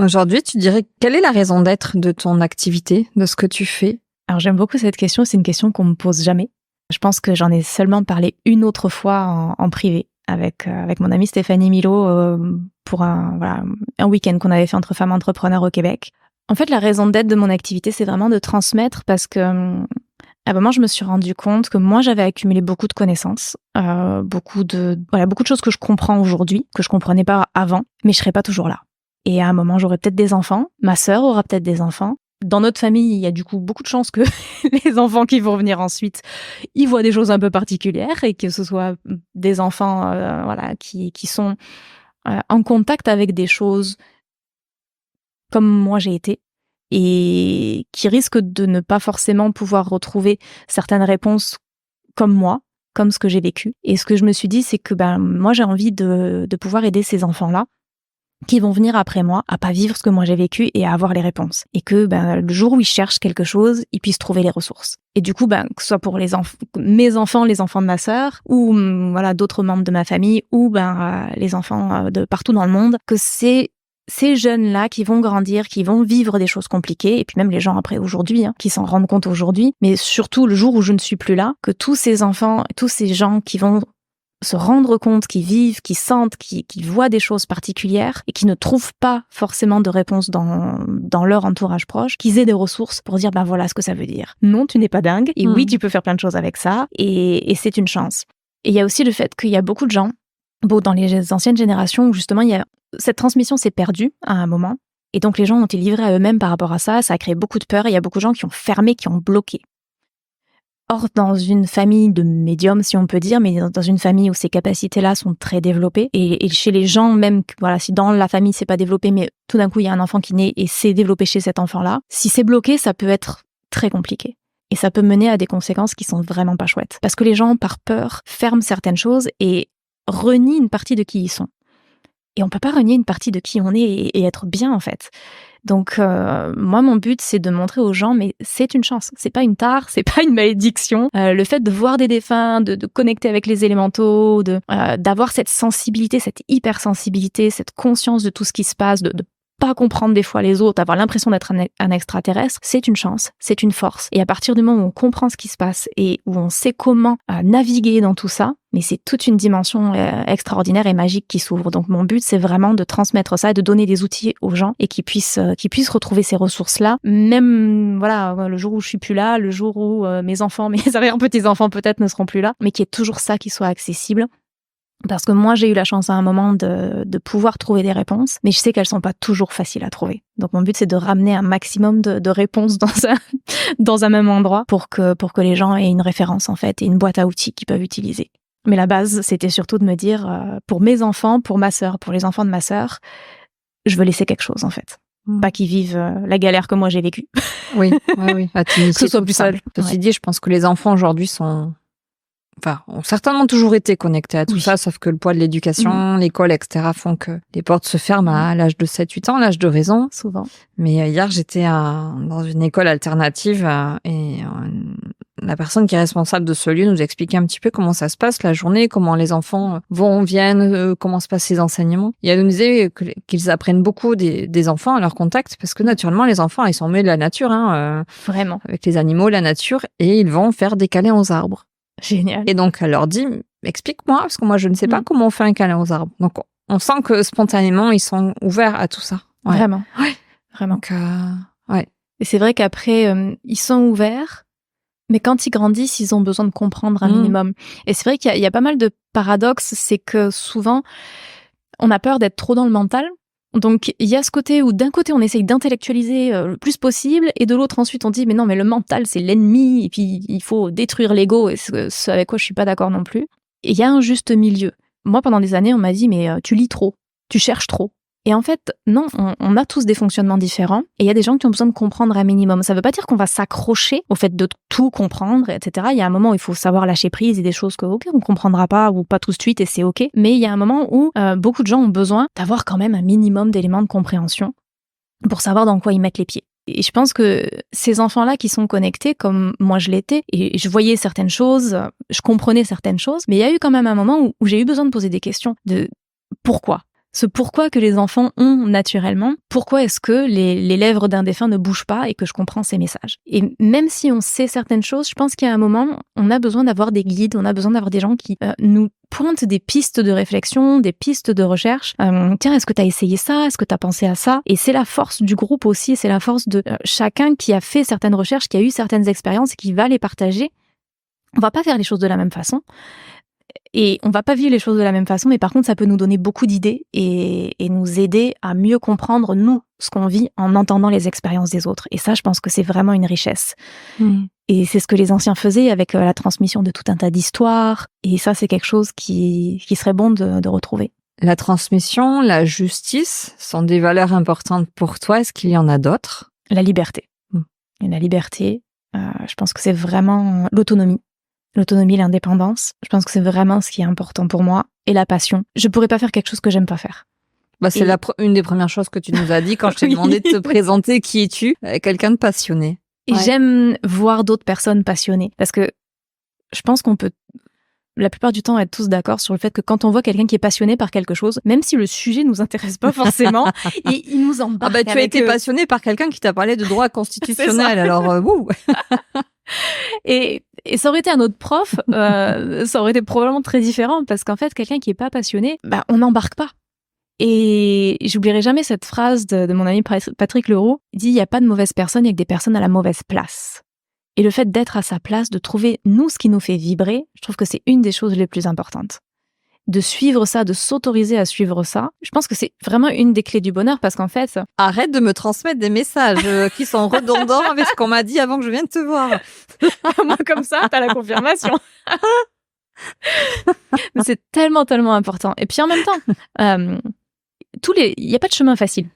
Aujourd'hui, tu dirais, quelle est la raison d'être de ton activité, de ce que tu fais? Alors j'aime beaucoup cette question, c'est une question qu'on me pose jamais. Je pense que j'en ai seulement parlé une autre fois en privé avec mon amie Stéphanie Milo pour un week-end qu'on avait fait entre femmes entrepreneurs au Québec. En fait, la raison d'être de mon activité, c'est vraiment de transmettre, parce que à un moment, je me suis rendu compte que moi, j'avais accumulé beaucoup de connaissances, beaucoup de choses que je comprends aujourd'hui, que je comprenais pas avant, mais je serais pas toujours là. Et à un moment, j'aurai peut-être des enfants, ma sœur aura peut-être des enfants, Dans notre famille, il y a du coup beaucoup de chances que les enfants qui vont venir ensuite, ils voient des choses un peu particulières et que ce soit des enfants qui sont en contact avec des choses comme moi j'ai été et qui risquent de ne pas forcément pouvoir retrouver certaines réponses comme moi, comme ce que j'ai vécu. Et ce que je me suis dit, c'est que moi j'ai envie de pouvoir aider ces enfants-là qui vont venir après moi à pas vivre ce que moi j'ai vécu et à avoir les réponses. Et que le jour où ils cherchent quelque chose, ils puissent trouver les ressources. Et du coup, que ce soit pour mes enfants, les enfants de ma sœur, ou d'autres membres de ma famille, ou les enfants de partout dans le monde, que c'est ces jeunes-là qui vont grandir, qui vont vivre des choses compliquées, et puis même les gens après aujourd'hui, qui s'en rendent compte aujourd'hui, mais surtout le jour où je ne suis plus là, que tous ces enfants, tous ces gens qui vont se rendre compte, qui vivent, qui sentent, qui voient des choses particulières et qui ne trouvent pas forcément de réponse dans leur entourage proche, qu'ils aient des ressources pour dire voilà ce que ça veut dire. Non, tu n'es pas dingue, et oui, tu peux faire plein de choses avec ça, et c'est une chance. Et il y a aussi le fait qu'il y a beaucoup de gens, dans les anciennes générations, où justement cette transmission s'est perdue à un moment, et donc les gens ont été livrés à eux-mêmes par rapport à ça, ça a créé beaucoup de peur, et il y a beaucoup de gens qui ont fermé, qui ont bloqué. Or, dans une famille de médiums, si on peut dire, mais dans une famille où ces capacités-là sont très développées, et chez les gens même, si dans la famille c'est pas développé, mais tout d'un coup il y a un enfant qui naît et c'est développé chez cet enfant-là, si c'est bloqué, ça peut être très compliqué. Et ça peut mener à des conséquences qui sont vraiment pas chouettes. Parce que les gens, par peur, ferment certaines choses et renient une partie de qui ils sont. Et on peut pas renier une partie de qui on est et être bien, en fait. Donc, moi, mon but, c'est de montrer aux gens, mais c'est une chance. C'est pas une tare, c'est pas une malédiction. Le fait de voir des défunts, de connecter avec les élémentaux, d'avoir cette sensibilité, cette hypersensibilité, cette conscience de tout ce qui se passe, de pas comprendre des fois les autres, avoir l'impression d'être un extraterrestre, c'est une chance, c'est une force. Et à partir du moment où on comprend ce qui se passe et où on sait comment naviguer dans tout ça, mais c'est toute une dimension extraordinaire et magique qui s'ouvre. Donc mon but, c'est vraiment de transmettre ça et de donner des outils aux gens et qu'ils puissent retrouver ces ressources-là, même le jour où je suis plus là, le jour où mes enfants, mes arrière-petits-enfants peut-être ne seront plus là, mais qu'il y ait toujours ça qui soit accessible. Parce que moi, j'ai eu la chance à un moment de pouvoir trouver des réponses, mais je sais qu'elles sont pas toujours faciles à trouver. Donc mon but, c'est de ramener un maximum de réponses dans un même endroit pour que les gens aient une référence, en fait, et une boîte à outils qu'ils peuvent utiliser. Mais la base, c'était surtout de me dire, pour mes enfants, pour ma sœur, pour les enfants de ma sœur, je veux laisser quelque chose, en fait. Pas qu'ils vivent la galère que moi j'ai vécue. Oui. Que ce soit plus seul. Ceci dit, je pense que les enfants aujourd'hui ont certainement toujours été connectés à tout ça, sauf que le poids de l'éducation, l'école, etc. font que les portes se ferment à l'âge de 7-8 ans, l'âge de raison. Souvent. Mais hier, j'étais dans une école alternative et la personne qui est responsable de ce lieu nous expliquait un petit peu comment ça se passe la journée, comment les enfants viennent, comment se passent les enseignements. Et elle nous disait qu'ils apprennent beaucoup des enfants à leur contact, parce que naturellement, les enfants, ils sont mêlés de la nature, vraiment, avec les animaux, la nature, et ils vont faire des câlins aux arbres. Génial. Et donc, elle leur dit, explique-moi, parce que moi, je ne sais pas comment on fait un câlin aux arbres. Donc, on sent que spontanément, ils sont ouverts à tout ça. Ouais. Vraiment. Ouais. Vraiment. Donc, ouais. Et c'est vrai qu'après, ils sont ouverts, mais quand ils grandissent, ils ont besoin de comprendre un minimum. Et c'est vrai qu'il y a pas mal de paradoxes, c'est que souvent, on a peur d'être trop dans le mental. Donc, il y a ce côté où d'un côté, on essaye d'intellectualiser le plus possible, et de l'autre, ensuite, on dit, mais non, mais le mental, c'est l'ennemi, et puis il faut détruire l'ego, et ce avec quoi je suis pas d'accord non plus. Et il y a un juste milieu. Moi, pendant des années, on m'a dit, mais tu lis trop, tu cherches trop. Et en fait, non, on a tous des fonctionnements différents, et il y a des gens qui ont besoin de comprendre un minimum. Ça veut pas dire qu'on va s'accrocher au fait de tout comprendre, etc. Il y a un moment où il faut savoir lâcher prise et des choses que, ok, on comprendra pas, ou pas tout de suite, et c'est ok. Mais il y a un moment où beaucoup de gens ont besoin d'avoir quand même un minimum d'éléments de compréhension pour savoir dans quoi ils mettent les pieds. Et je pense que ces enfants-là qui sont connectés, comme moi je l'étais, et je voyais certaines choses, je comprenais certaines choses, mais il y a eu quand même un moment où j'ai eu besoin de poser des questions de pourquoi. Ce pourquoi que les enfants ont naturellement, pourquoi est-ce que les lèvres d'un défunt ne bougent pas et que je comprends ces messages. Et même si on sait certaines choses, je pense qu'il y a un moment, on a besoin d'avoir des guides, on a besoin d'avoir des gens qui nous pointent des pistes de réflexion, des pistes de recherche. Tiens, est-ce que tu as essayé ça? Est-ce que tu as pensé à ça? Et c'est la force du groupe aussi, c'est la force de chacun qui a fait certaines recherches, qui a eu certaines expériences et qui va les partager. On va pas faire les choses de la même façon. Et on va pas vivre les choses de la même façon, mais par contre, ça peut nous donner beaucoup d'idées et nous aider à mieux comprendre, nous, ce qu'on vit en entendant les expériences des autres. Et ça, je pense que c'est vraiment une richesse. Et c'est ce que les anciens faisaient avec la transmission de tout un tas d'histoires. Et ça, c'est quelque chose qui serait bon de retrouver. La transmission, la justice sont des valeurs importantes pour toi. Est-ce qu'il y en a d'autres? La liberté. Et la liberté, je pense que c'est vraiment l'autonomie. L'autonomie, l'indépendance, je pense que c'est vraiment ce qui est important pour moi. Et la passion. Je pourrais pas faire quelque chose que j'aime pas faire. C'est une des premières choses que tu nous as dit quand je t'ai demandé de te présenter. Qui es-tu? Quelqu'un de passionné. Et j'aime voir d'autres personnes passionnées. Parce que je pense qu'on peut, la plupart du temps, être tous d'accord sur le fait que quand on voit quelqu'un qui est passionné par quelque chose, même si le sujet nous intéresse pas forcément, et il nous embarque. Tu as été passionné par quelqu'un qui t'a parlé de droit constitutionnel. Alors, Et ça aurait été un autre prof, ça aurait été probablement très différent parce qu'en fait, quelqu'un qui est pas passionné, on n'embarque pas. Et j'oublierai jamais cette phrase de mon ami Patrick Leroux. Il dit, il n'y a pas de mauvaise personne, il y a que des personnes à la mauvaise place. Et le fait d'être à sa place, de trouver nous ce qui nous fait vibrer, je trouve que c'est une des choses les plus importantes. De suivre ça, de s'autoriser à suivre ça, je pense que c'est vraiment une des clés du bonheur parce qu'en fait... Arrête de me transmettre des messages qui sont redondants avec ce qu'on m'a dit avant que je vienne te voir. Moi, comme ça, t'as la confirmation. Mais c'est tellement, tellement important. Et puis en même temps, il n'y a pas de chemin facile.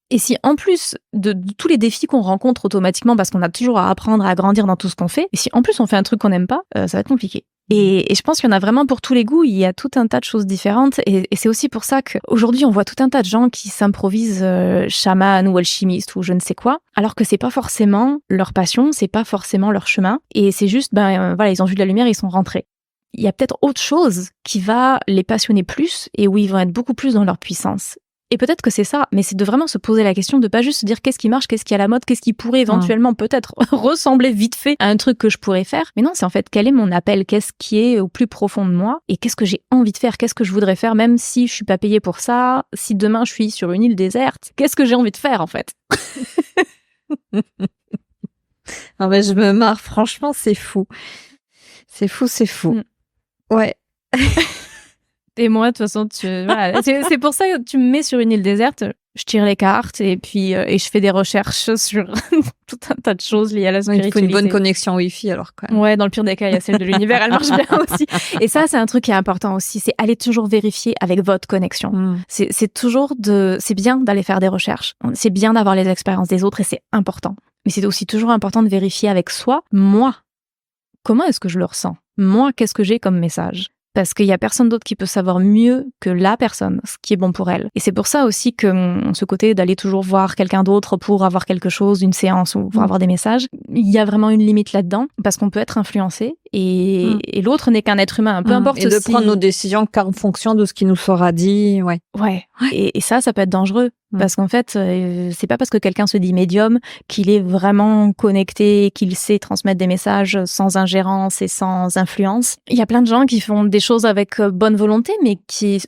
Et si en plus de tous les défis qu'on rencontre automatiquement, parce qu'on a toujours à apprendre, à grandir dans tout ce qu'on fait, et si en plus on fait un truc qu'on n'aime pas, ça va être compliqué. Et je pense qu'il y en a vraiment pour tous les goûts, il y a tout un tas de choses différentes, et c'est aussi pour ça qu'aujourd'hui on voit tout un tas de gens qui s'improvisent chaman ou alchimistes ou je ne sais quoi, alors que c'est pas forcément leur passion, c'est pas forcément leur chemin, et c'est juste, ils ont vu de la lumière, ils sont rentrés. Il y a peut-être autre chose qui va les passionner plus, et où ils vont être beaucoup plus dans leur puissance. Et peut-être que c'est ça, mais c'est de vraiment se poser la question de pas juste se dire qu'est-ce qui marche, qu'est-ce qui est à la mode, qu'est-ce qui pourrait éventuellement peut-être ressembler vite fait à un truc que je pourrais faire. Mais non, c'est en fait quel est mon appel, qu'est-ce qui est au plus profond de moi et qu'est-ce que j'ai envie de faire, qu'est-ce que je voudrais faire même si je suis pas payée pour ça, si demain je suis sur une île déserte, qu'est-ce que j'ai envie de faire en fait. Je me marre, franchement, c'est fou. C'est fou. Ouais. Et moi, de toute façon, c'est pour ça que tu me mets sur une île déserte, je tire les cartes et puis je fais des recherches sur tout un tas de choses liées à la spiritualité. Il faut une bonne connexion Wi-Fi alors quand même. Ouais, dans le pire des cas, il y a celle de l'univers, elle marche bien aussi. Et ça, c'est un truc qui est important aussi, c'est aller toujours vérifier avec votre connexion. C'est bien d'aller faire des recherches, c'est bien d'avoir les expériences des autres et c'est important. Mais c'est aussi toujours important de vérifier avec soi, moi, comment est-ce que je le ressens? Moi, qu'est-ce que j'ai comme message? Parce qu'il y a personne d'autre qui peut savoir mieux que la personne ce qui est bon pour elle. Et c'est pour ça aussi que ce côté d'aller toujours voir quelqu'un d'autre pour avoir quelque chose, une séance ou pour avoir des messages, il y a vraiment une limite là-dedans parce qu'on peut être influencé et l'autre n'est qu'un être humain, peu importe. Et de prendre nos décisions qu'en fonction de ce qui nous sera dit, ouais. Et ça peut être dangereux. Parce qu'en fait, c'est pas parce que quelqu'un se dit médium qu'il est vraiment connecté, qu'il sait transmettre des messages sans ingérence et sans influence. Il y a plein de gens qui font des choses avec bonne volonté, mais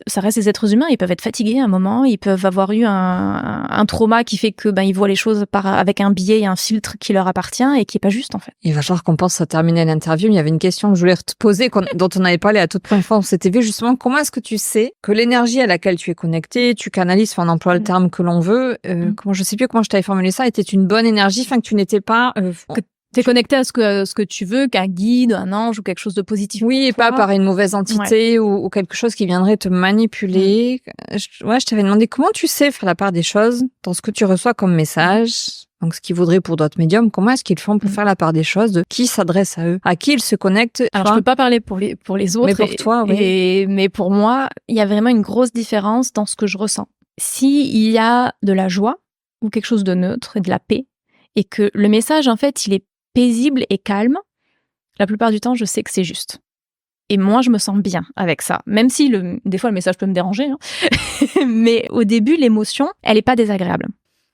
ça reste des êtres humains. Ils peuvent être fatigués à un moment, ils peuvent avoir eu un trauma qui fait que ils voient les choses avec un biais et un filtre qui leur appartient et qui est pas juste en fait. Il va falloir qu'on pense à terminer l'interview. Il y avait une question que je voulais te poser, dont on avait parlé à toute première fois. On s'était vu justement. Comment est-ce que tu sais que l'énergie à laquelle tu es connecté, tu canalises, on emploie le terme que l'on veut, je sais plus comment je t'avais formulé ça, était une bonne énergie, que tu n'étais pas... que t'es connecté à ce que tu veux, qu'un guide, un ange ou quelque chose de positif. Oui, et pas par une mauvaise entité ou quelque chose qui viendrait te manipuler. Je t'avais demandé comment tu sais faire la part des choses dans ce que tu reçois comme message. Donc, ce qu'ils voudraient pour d'autres médiums, comment est-ce qu'ils font pour faire la part des choses, de qui s'adresse à eux, à qui ils se connectent? Alors, je peux pas parler pour les autres. Mais pour toi, oui. Mais pour moi, il y a vraiment une grosse différence dans ce que je ressens. S'il y a de la joie ou quelque chose de neutre et de la paix, et que le message, en fait, il est paisible et calme, la plupart du temps, je sais que c'est juste. Et moi, je me sens bien avec ça. Même si des fois, le message peut me déranger. Mais au début, l'émotion, elle est pas désagréable.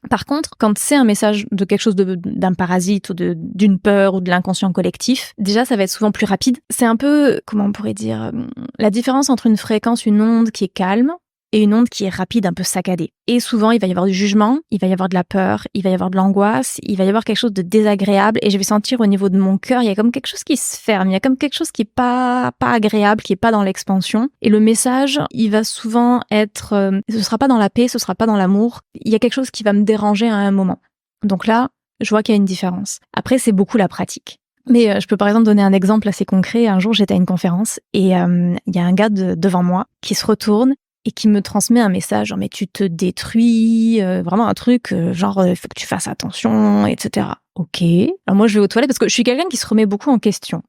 Par contre, quand c'est un message de quelque chose d'un parasite ou d'une peur ou de l'inconscient collectif, déjà, ça va être souvent plus rapide. C'est un peu, comment on pourrait dire, la différence entre une fréquence, une onde qui est calme et une onde qui est rapide, un peu saccadée. Et souvent, il va y avoir du jugement, il va y avoir de la peur, il va y avoir de l'angoisse, il va y avoir quelque chose de désagréable et je vais sentir au niveau de mon cœur, il y a comme quelque chose qui se ferme, il y a comme quelque chose qui est pas agréable, qui est pas dans l'expansion. Et le message, il va souvent être, ce sera pas dans la paix, ce sera pas dans l'amour. Il y a quelque chose qui va me déranger à un moment. Donc là, je vois qu'il y a une différence. Après, c'est beaucoup la pratique. Mais je peux par exemple donner un exemple assez concret. Un jour, j'étais à une conférence et il y a un gars devant moi qui se retourne et qui me transmet un message genre mais tu te détruis, vraiment un truc genre il faut que tu fasses attention, etc. Ok. Alors moi, je vais aux toilettes parce que je suis quelqu'un qui se remet beaucoup en question.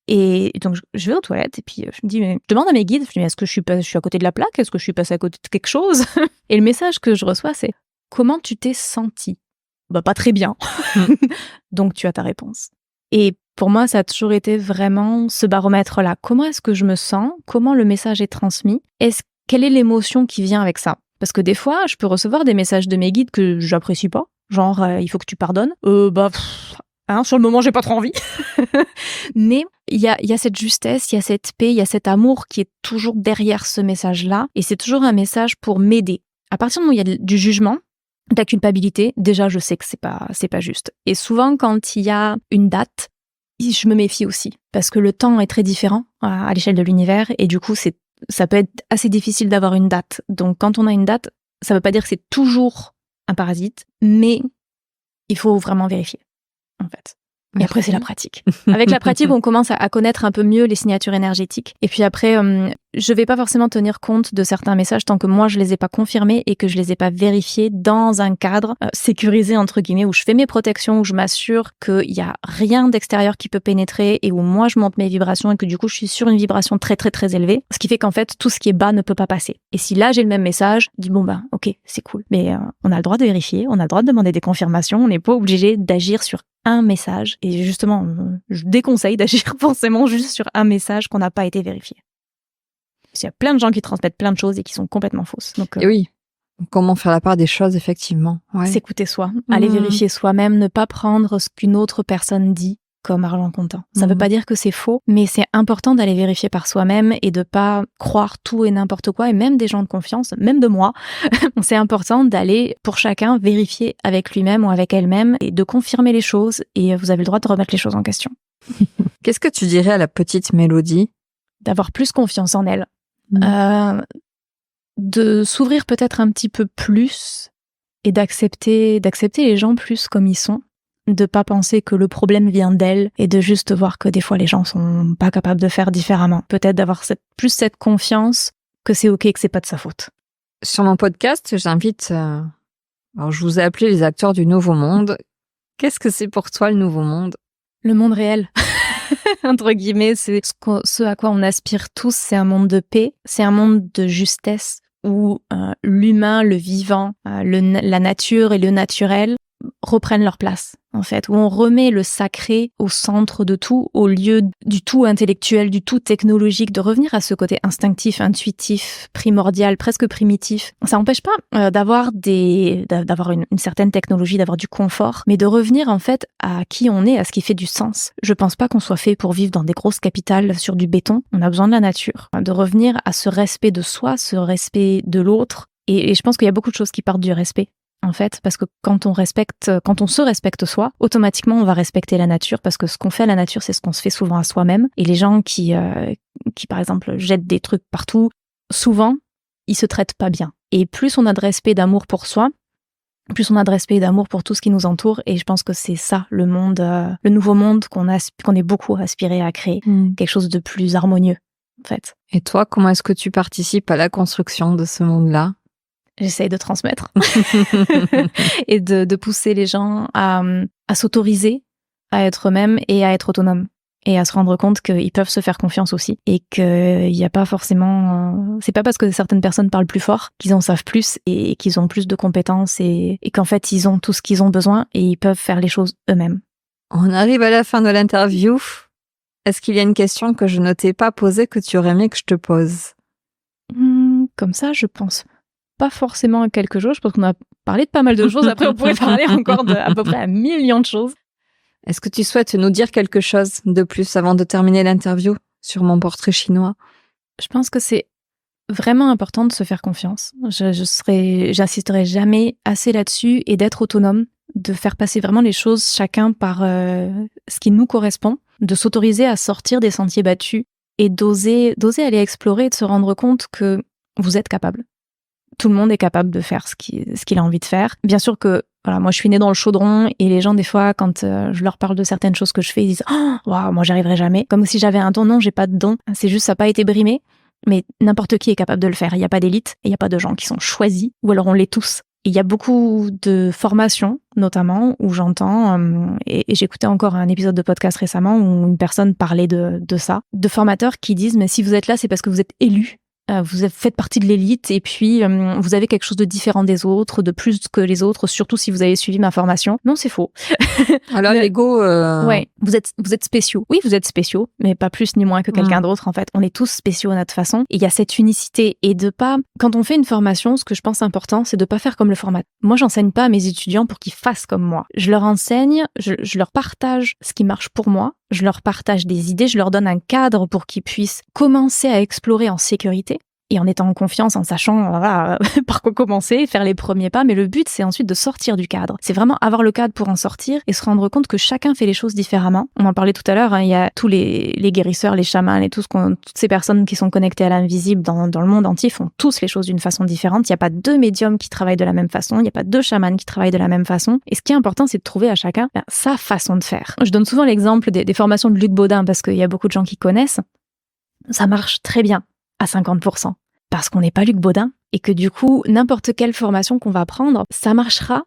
Et donc je vais aux toilettes et puis je me dis mais je demande à mes guides, je dis est-ce que je suis à côté de la plaque, est-ce que je suis passée à côté de quelque chose? Et le message que je reçois c'est comment tu t'es senti? Bah pas très bien. Donc tu as ta réponse. Et pour moi, ça a toujours été vraiment ce baromètre-là. Comment est-ce que je me sens? Comment le message est transmis? Quelle est l'émotion qui vient avec ça? Parce que des fois, je peux recevoir des messages de mes guides que j'apprécie pas. Genre, il faut que tu pardonnes. Sur le moment, j'ai pas trop envie. Mais il y a cette justesse, il y a cette paix, il y a cet amour qui est toujours derrière ce message-là. Et c'est toujours un message pour m'aider. À partir du moment où il y a du jugement, de la culpabilité, déjà, je sais que c'est pas juste. Et souvent, quand il y a une date, je me méfie aussi. Parce que le temps est très différent à l'échelle de l'univers. Et du coup, ça peut être assez difficile d'avoir une date. Donc, quand on a une date, ça veut pas dire que c'est toujours un parasite, mais il faut vraiment vérifier, en fait. Et après, c'est la pratique. Avec la pratique, on commence à connaître un peu mieux les signatures énergétiques. Et puis après, je vais pas forcément tenir compte de certains messages tant que moi, je les ai pas confirmés et que je les ai pas vérifiés dans un cadre sécurisé, entre guillemets, où je fais mes protections, où je m'assure qu'il y a rien d'extérieur qui peut pénétrer et où moi, je monte mes vibrations et que du coup, je suis sur une vibration très, très, très élevée. Ce qui fait qu'en fait, tout ce qui est bas ne peut pas passer. Et si là, j'ai le même message, je dis ok, c'est cool. Mais on a le droit de vérifier, on a le droit de demander des confirmations, on n'est pas obligé d'agir sur un message. Et justement, je déconseille d'agir forcément juste sur un message qu'on n'a pas été vérifié. Il y a plein de gens qui transmettent plein de choses et qui sont complètement fausses. Donc, et oui, comment faire la part des choses, effectivement. Ouais. S'écouter soi, aller vérifier soi-même, ne pas prendre ce qu'une autre personne dit comme argent comptant. Ça veut pas dire que c'est faux, mais c'est important d'aller vérifier par soi-même et de pas croire tout et n'importe quoi, et même des gens de confiance, même de moi. C'est important d'aller, pour chacun, vérifier avec lui-même ou avec elle-même et de confirmer les choses, et vous avez le droit de remettre les choses en question. Qu'est-ce que tu dirais à la petite Mélodie? D'avoir plus confiance en elle. De s'ouvrir peut-être un petit peu plus et d'accepter les gens plus comme ils sont. De pas penser que le problème vient d'elle et de juste voir que des fois les gens sont pas capables de faire différemment. Peut-être d'avoir plus cette confiance que c'est ok, que c'est pas de sa faute. Sur mon podcast, j'invite, alors je vous ai appelé les acteurs du nouveau monde. Qu'est-ce que c'est pour toi le nouveau monde? Le monde réel. Entre guillemets, c'est ce à quoi on aspire tous, c'est un monde de paix, c'est un monde de justesse où l'humain, le vivant, la nature et le naturel reprennent leur place, en fait, où on remet le sacré au centre de tout, au lieu du tout intellectuel, du tout technologique, de revenir à ce côté instinctif, intuitif, primordial, presque primitif. Ça n'empêche pas d'avoir une certaine technologie, d'avoir du confort, mais de revenir en fait à qui on est, à ce qui fait du sens. Je pense pas qu'on soit fait pour vivre dans des grosses capitales sur du béton. On a besoin de la nature, de revenir à ce respect de soi, ce respect de l'autre. Et je pense qu'il y a beaucoup de choses qui partent du respect. En fait, parce que quand on se respecte soi, automatiquement on va respecter la nature, parce que ce qu'on fait à la nature, c'est ce qu'on se fait souvent à soi-même. Et les gens qui par exemple jettent des trucs partout, souvent ils se traitent pas bien. Et plus on a de respect, d'amour pour soi, plus on a de respect et d'amour pour tout ce qui nous entoure. Et je pense que c'est ça le monde, le nouveau monde qu'on est beaucoup aspiré à créer, quelque chose de plus harmonieux, en fait. Et toi, comment est-ce que tu participes à la construction de ce monde-là? J'essaye de transmettre et de pousser les gens à s'autoriser à être eux-mêmes et à être autonomes et à se rendre compte qu'ils peuvent se faire confiance aussi et qu'il n'y a pas forcément... c'est pas parce que certaines personnes parlent plus fort qu'ils en savent plus et qu'ils ont plus de compétences et qu'en fait ils ont tout ce qu'ils ont besoin et ils peuvent faire les choses eux-mêmes. On arrive à la fin de l'interview. Est-ce qu'il y a une question que je ne t'ai pas posée que tu aurais aimé que je te pose? Comme ça, je pense pas forcément à quelque chose. Je pense qu'on a parlé de pas mal de choses. Après, on pourrait parler encore de à peu près 1 million de choses. Est-ce que tu souhaites nous dire quelque chose de plus avant de terminer l'interview sur mon portrait chinois? Je pense que c'est vraiment important de se faire confiance. J'insisterai jamais assez là-dessus et d'être autonome, de faire passer vraiment les choses chacun par ce qui nous correspond, de s'autoriser à sortir des sentiers battus et d'oser aller explorer et de se rendre compte que vous êtes capable. Tout le monde est capable de faire ce qu'il a envie de faire. Bien sûr que voilà, moi je suis née dans le chaudron et les gens des fois quand je leur parle de certaines choses que je fais, ils disent « Oh, wow, moi j'y arriverai jamais ». Comme si j'avais un don. Non, j'ai pas de don. C'est juste ça n'a pas été brimé. Mais n'importe qui est capable de le faire. Il n'y a pas d'élite et il n'y a pas de gens qui sont choisis, ou alors on l'est tous. Il y a beaucoup de formations, notamment, où j'entends, et j'écoutais encore un épisode de podcast récemment où une personne parlait de ça, de formateurs qui disent « Mais si vous êtes là, c'est parce que vous êtes élus. Vous faites partie de l'élite et puis vous avez quelque chose de différent des autres, de plus que les autres, surtout si vous avez suivi ma formation. » Non, c'est faux. Alors l'ego... Ouais, vous êtes spéciaux. Oui, vous êtes spéciaux, mais pas plus ni moins que quelqu'un d'autre, en fait. On est tous spéciaux à notre façon. Et il y a cette unicité et de pas... Quand on fait une formation, ce que je pense important, c'est de pas faire comme le format. Moi, j'enseigne pas à mes étudiants pour qu'ils fassent comme moi. Je leur enseigne, je leur partage ce qui marche pour moi. Je leur partage des idées, je leur donne un cadre pour qu'ils puissent commencer à explorer en sécurité et en étant en confiance, en sachant voilà, par quoi commencer, faire les premiers pas. Mais le but, c'est ensuite de sortir du cadre. C'est vraiment avoir le cadre pour en sortir et se rendre compte que chacun fait les choses différemment. On en parlait tout à l'heure, hein, il y a tous les guérisseurs, les chamans et toutes ces personnes qui sont connectées à l'invisible dans le monde entier font tous les choses d'une façon différente. Il n'y a pas deux médiums qui travaillent de la même façon, il n'y a pas deux chamans qui travaillent de la même façon. Et ce qui est important, c'est de trouver à chacun sa façon de faire. Je donne souvent l'exemple des formations de Luc Baudin parce qu'il y a beaucoup de gens qui connaissent. Ça marche très bien à 50%. Parce qu'on n'est pas Luc Baudin et que du coup, n'importe quelle formation qu'on va prendre, ça marchera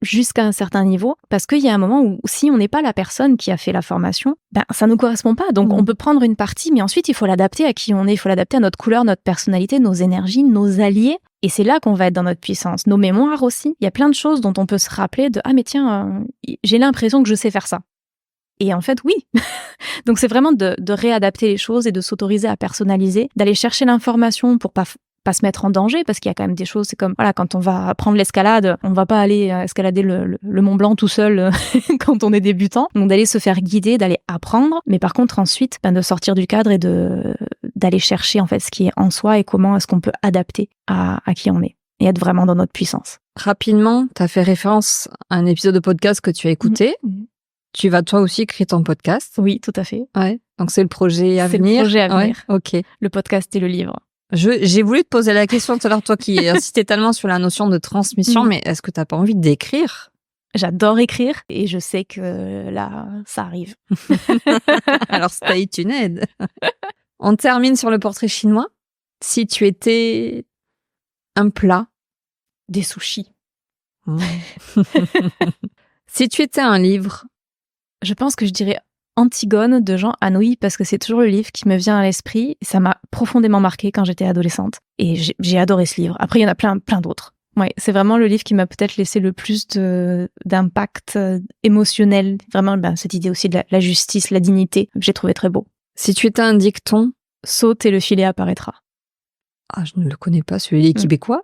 jusqu'à un certain niveau parce qu'il y a un moment où si on n'est pas la personne qui a fait la formation, ça ne nous correspond pas. Donc on peut prendre une partie, mais ensuite il faut l'adapter à qui on est, il faut l'adapter à notre couleur, notre personnalité, nos énergies, nos alliés. Et c'est là qu'on va être dans notre puissance. Nos mémoires aussi. Il y a plein de choses dont on peut se rappeler de « Ah mais tiens, j'ai l'impression que je sais faire ça ». Et en fait, oui. Donc, c'est vraiment de réadapter les choses et de s'autoriser à personnaliser, d'aller chercher l'information pour pas se mettre en danger, parce qu'il y a quand même des choses, c'est comme, voilà, quand on va prendre l'escalade, on va pas aller escalader le Mont Blanc tout seul quand on est débutant. Donc, d'aller se faire guider, d'aller apprendre. Mais par contre, ensuite, de sortir du cadre et d'aller chercher, en fait, ce qui est en soi et comment est-ce qu'on peut adapter à qui on est et être vraiment dans notre puissance. Rapidement, tu as fait référence à un épisode de podcast que tu as écouté. Tu vas toi aussi créer ton podcast. Oui, tout à fait. Ouais. Donc c'est le projet à venir. C'est le projet à venir. Ouais. Ok. Le podcast et le livre. J'ai voulu te poser la question tout à l'heure, toi qui insistais tellement sur la notion de transmission, mais est-ce que t'as pas envie d'écrire? J'adore écrire et je sais que là, ça arrive. Alors stay tuned. On termine sur le portrait chinois. Si tu étais un plat, des sushis. Si tu étais un livre, je pense que je dirais Antigone de Jean Anouilh parce que c'est toujours le livre qui me vient à l'esprit. Ça m'a profondément marqué quand j'étais adolescente et j'ai adoré ce livre. Après, il y en a plein d'autres. Ouais, c'est vraiment le livre qui m'a peut-être laissé le plus d'impact émotionnel. Vraiment, cette idée aussi de la justice, la dignité, que j'ai trouvé très beau. Si tu étais un dicton, saute et le filet apparaîtra. Ah, je ne le connais pas, celui-là québécois.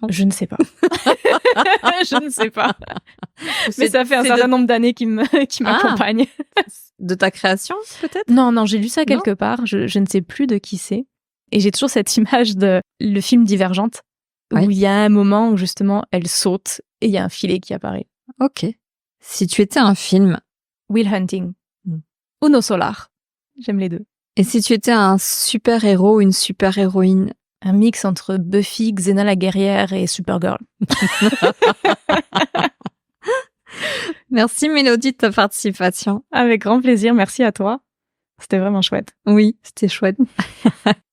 Je ne sais pas. Je ne sais pas. Mais ça fait un certain nombre d'années qui m'accompagne. De ta création, peut-être? Non, j'ai lu ça quelque part. Je ne sais plus de qui c'est. Et j'ai toujours cette image de le film Divergente, où il y a un moment où justement elle saute et il y a un filet qui apparaît. Ok. Si tu étais un film, Will Hunting. Uno Solar. J'aime les deux. Et si tu étais un super-héros ou une super-héroïne? Un mix entre Buffy, Xena la guerrière et Supergirl. Merci Mélodie de ta participation. Avec grand plaisir, merci à toi. C'était vraiment chouette. Oui, c'était chouette.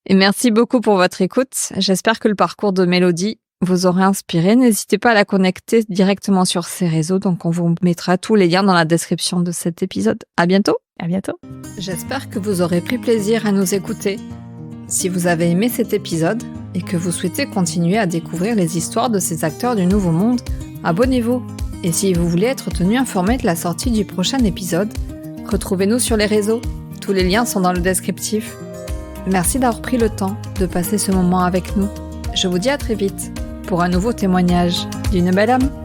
Et merci beaucoup pour votre écoute. J'espère que le parcours de Mélodie vous aura inspiré. N'hésitez pas à la connecter directement sur ses réseaux. Donc on vous mettra tous les liens dans la description de cet épisode. À bientôt. À bientôt. J'espère que vous aurez pris plaisir à nous écouter. Si vous avez aimé cet épisode et que vous souhaitez continuer à découvrir les histoires de ces acteurs du Nouveau Monde, abonnez-vous. Et si vous voulez être tenu informé de la sortie du prochain épisode, retrouvez-nous sur les réseaux. Tous les liens sont dans le descriptif. Merci d'avoir pris le temps de passer ce moment avec nous. Je vous dis à très vite pour un nouveau témoignage d'une belle âme.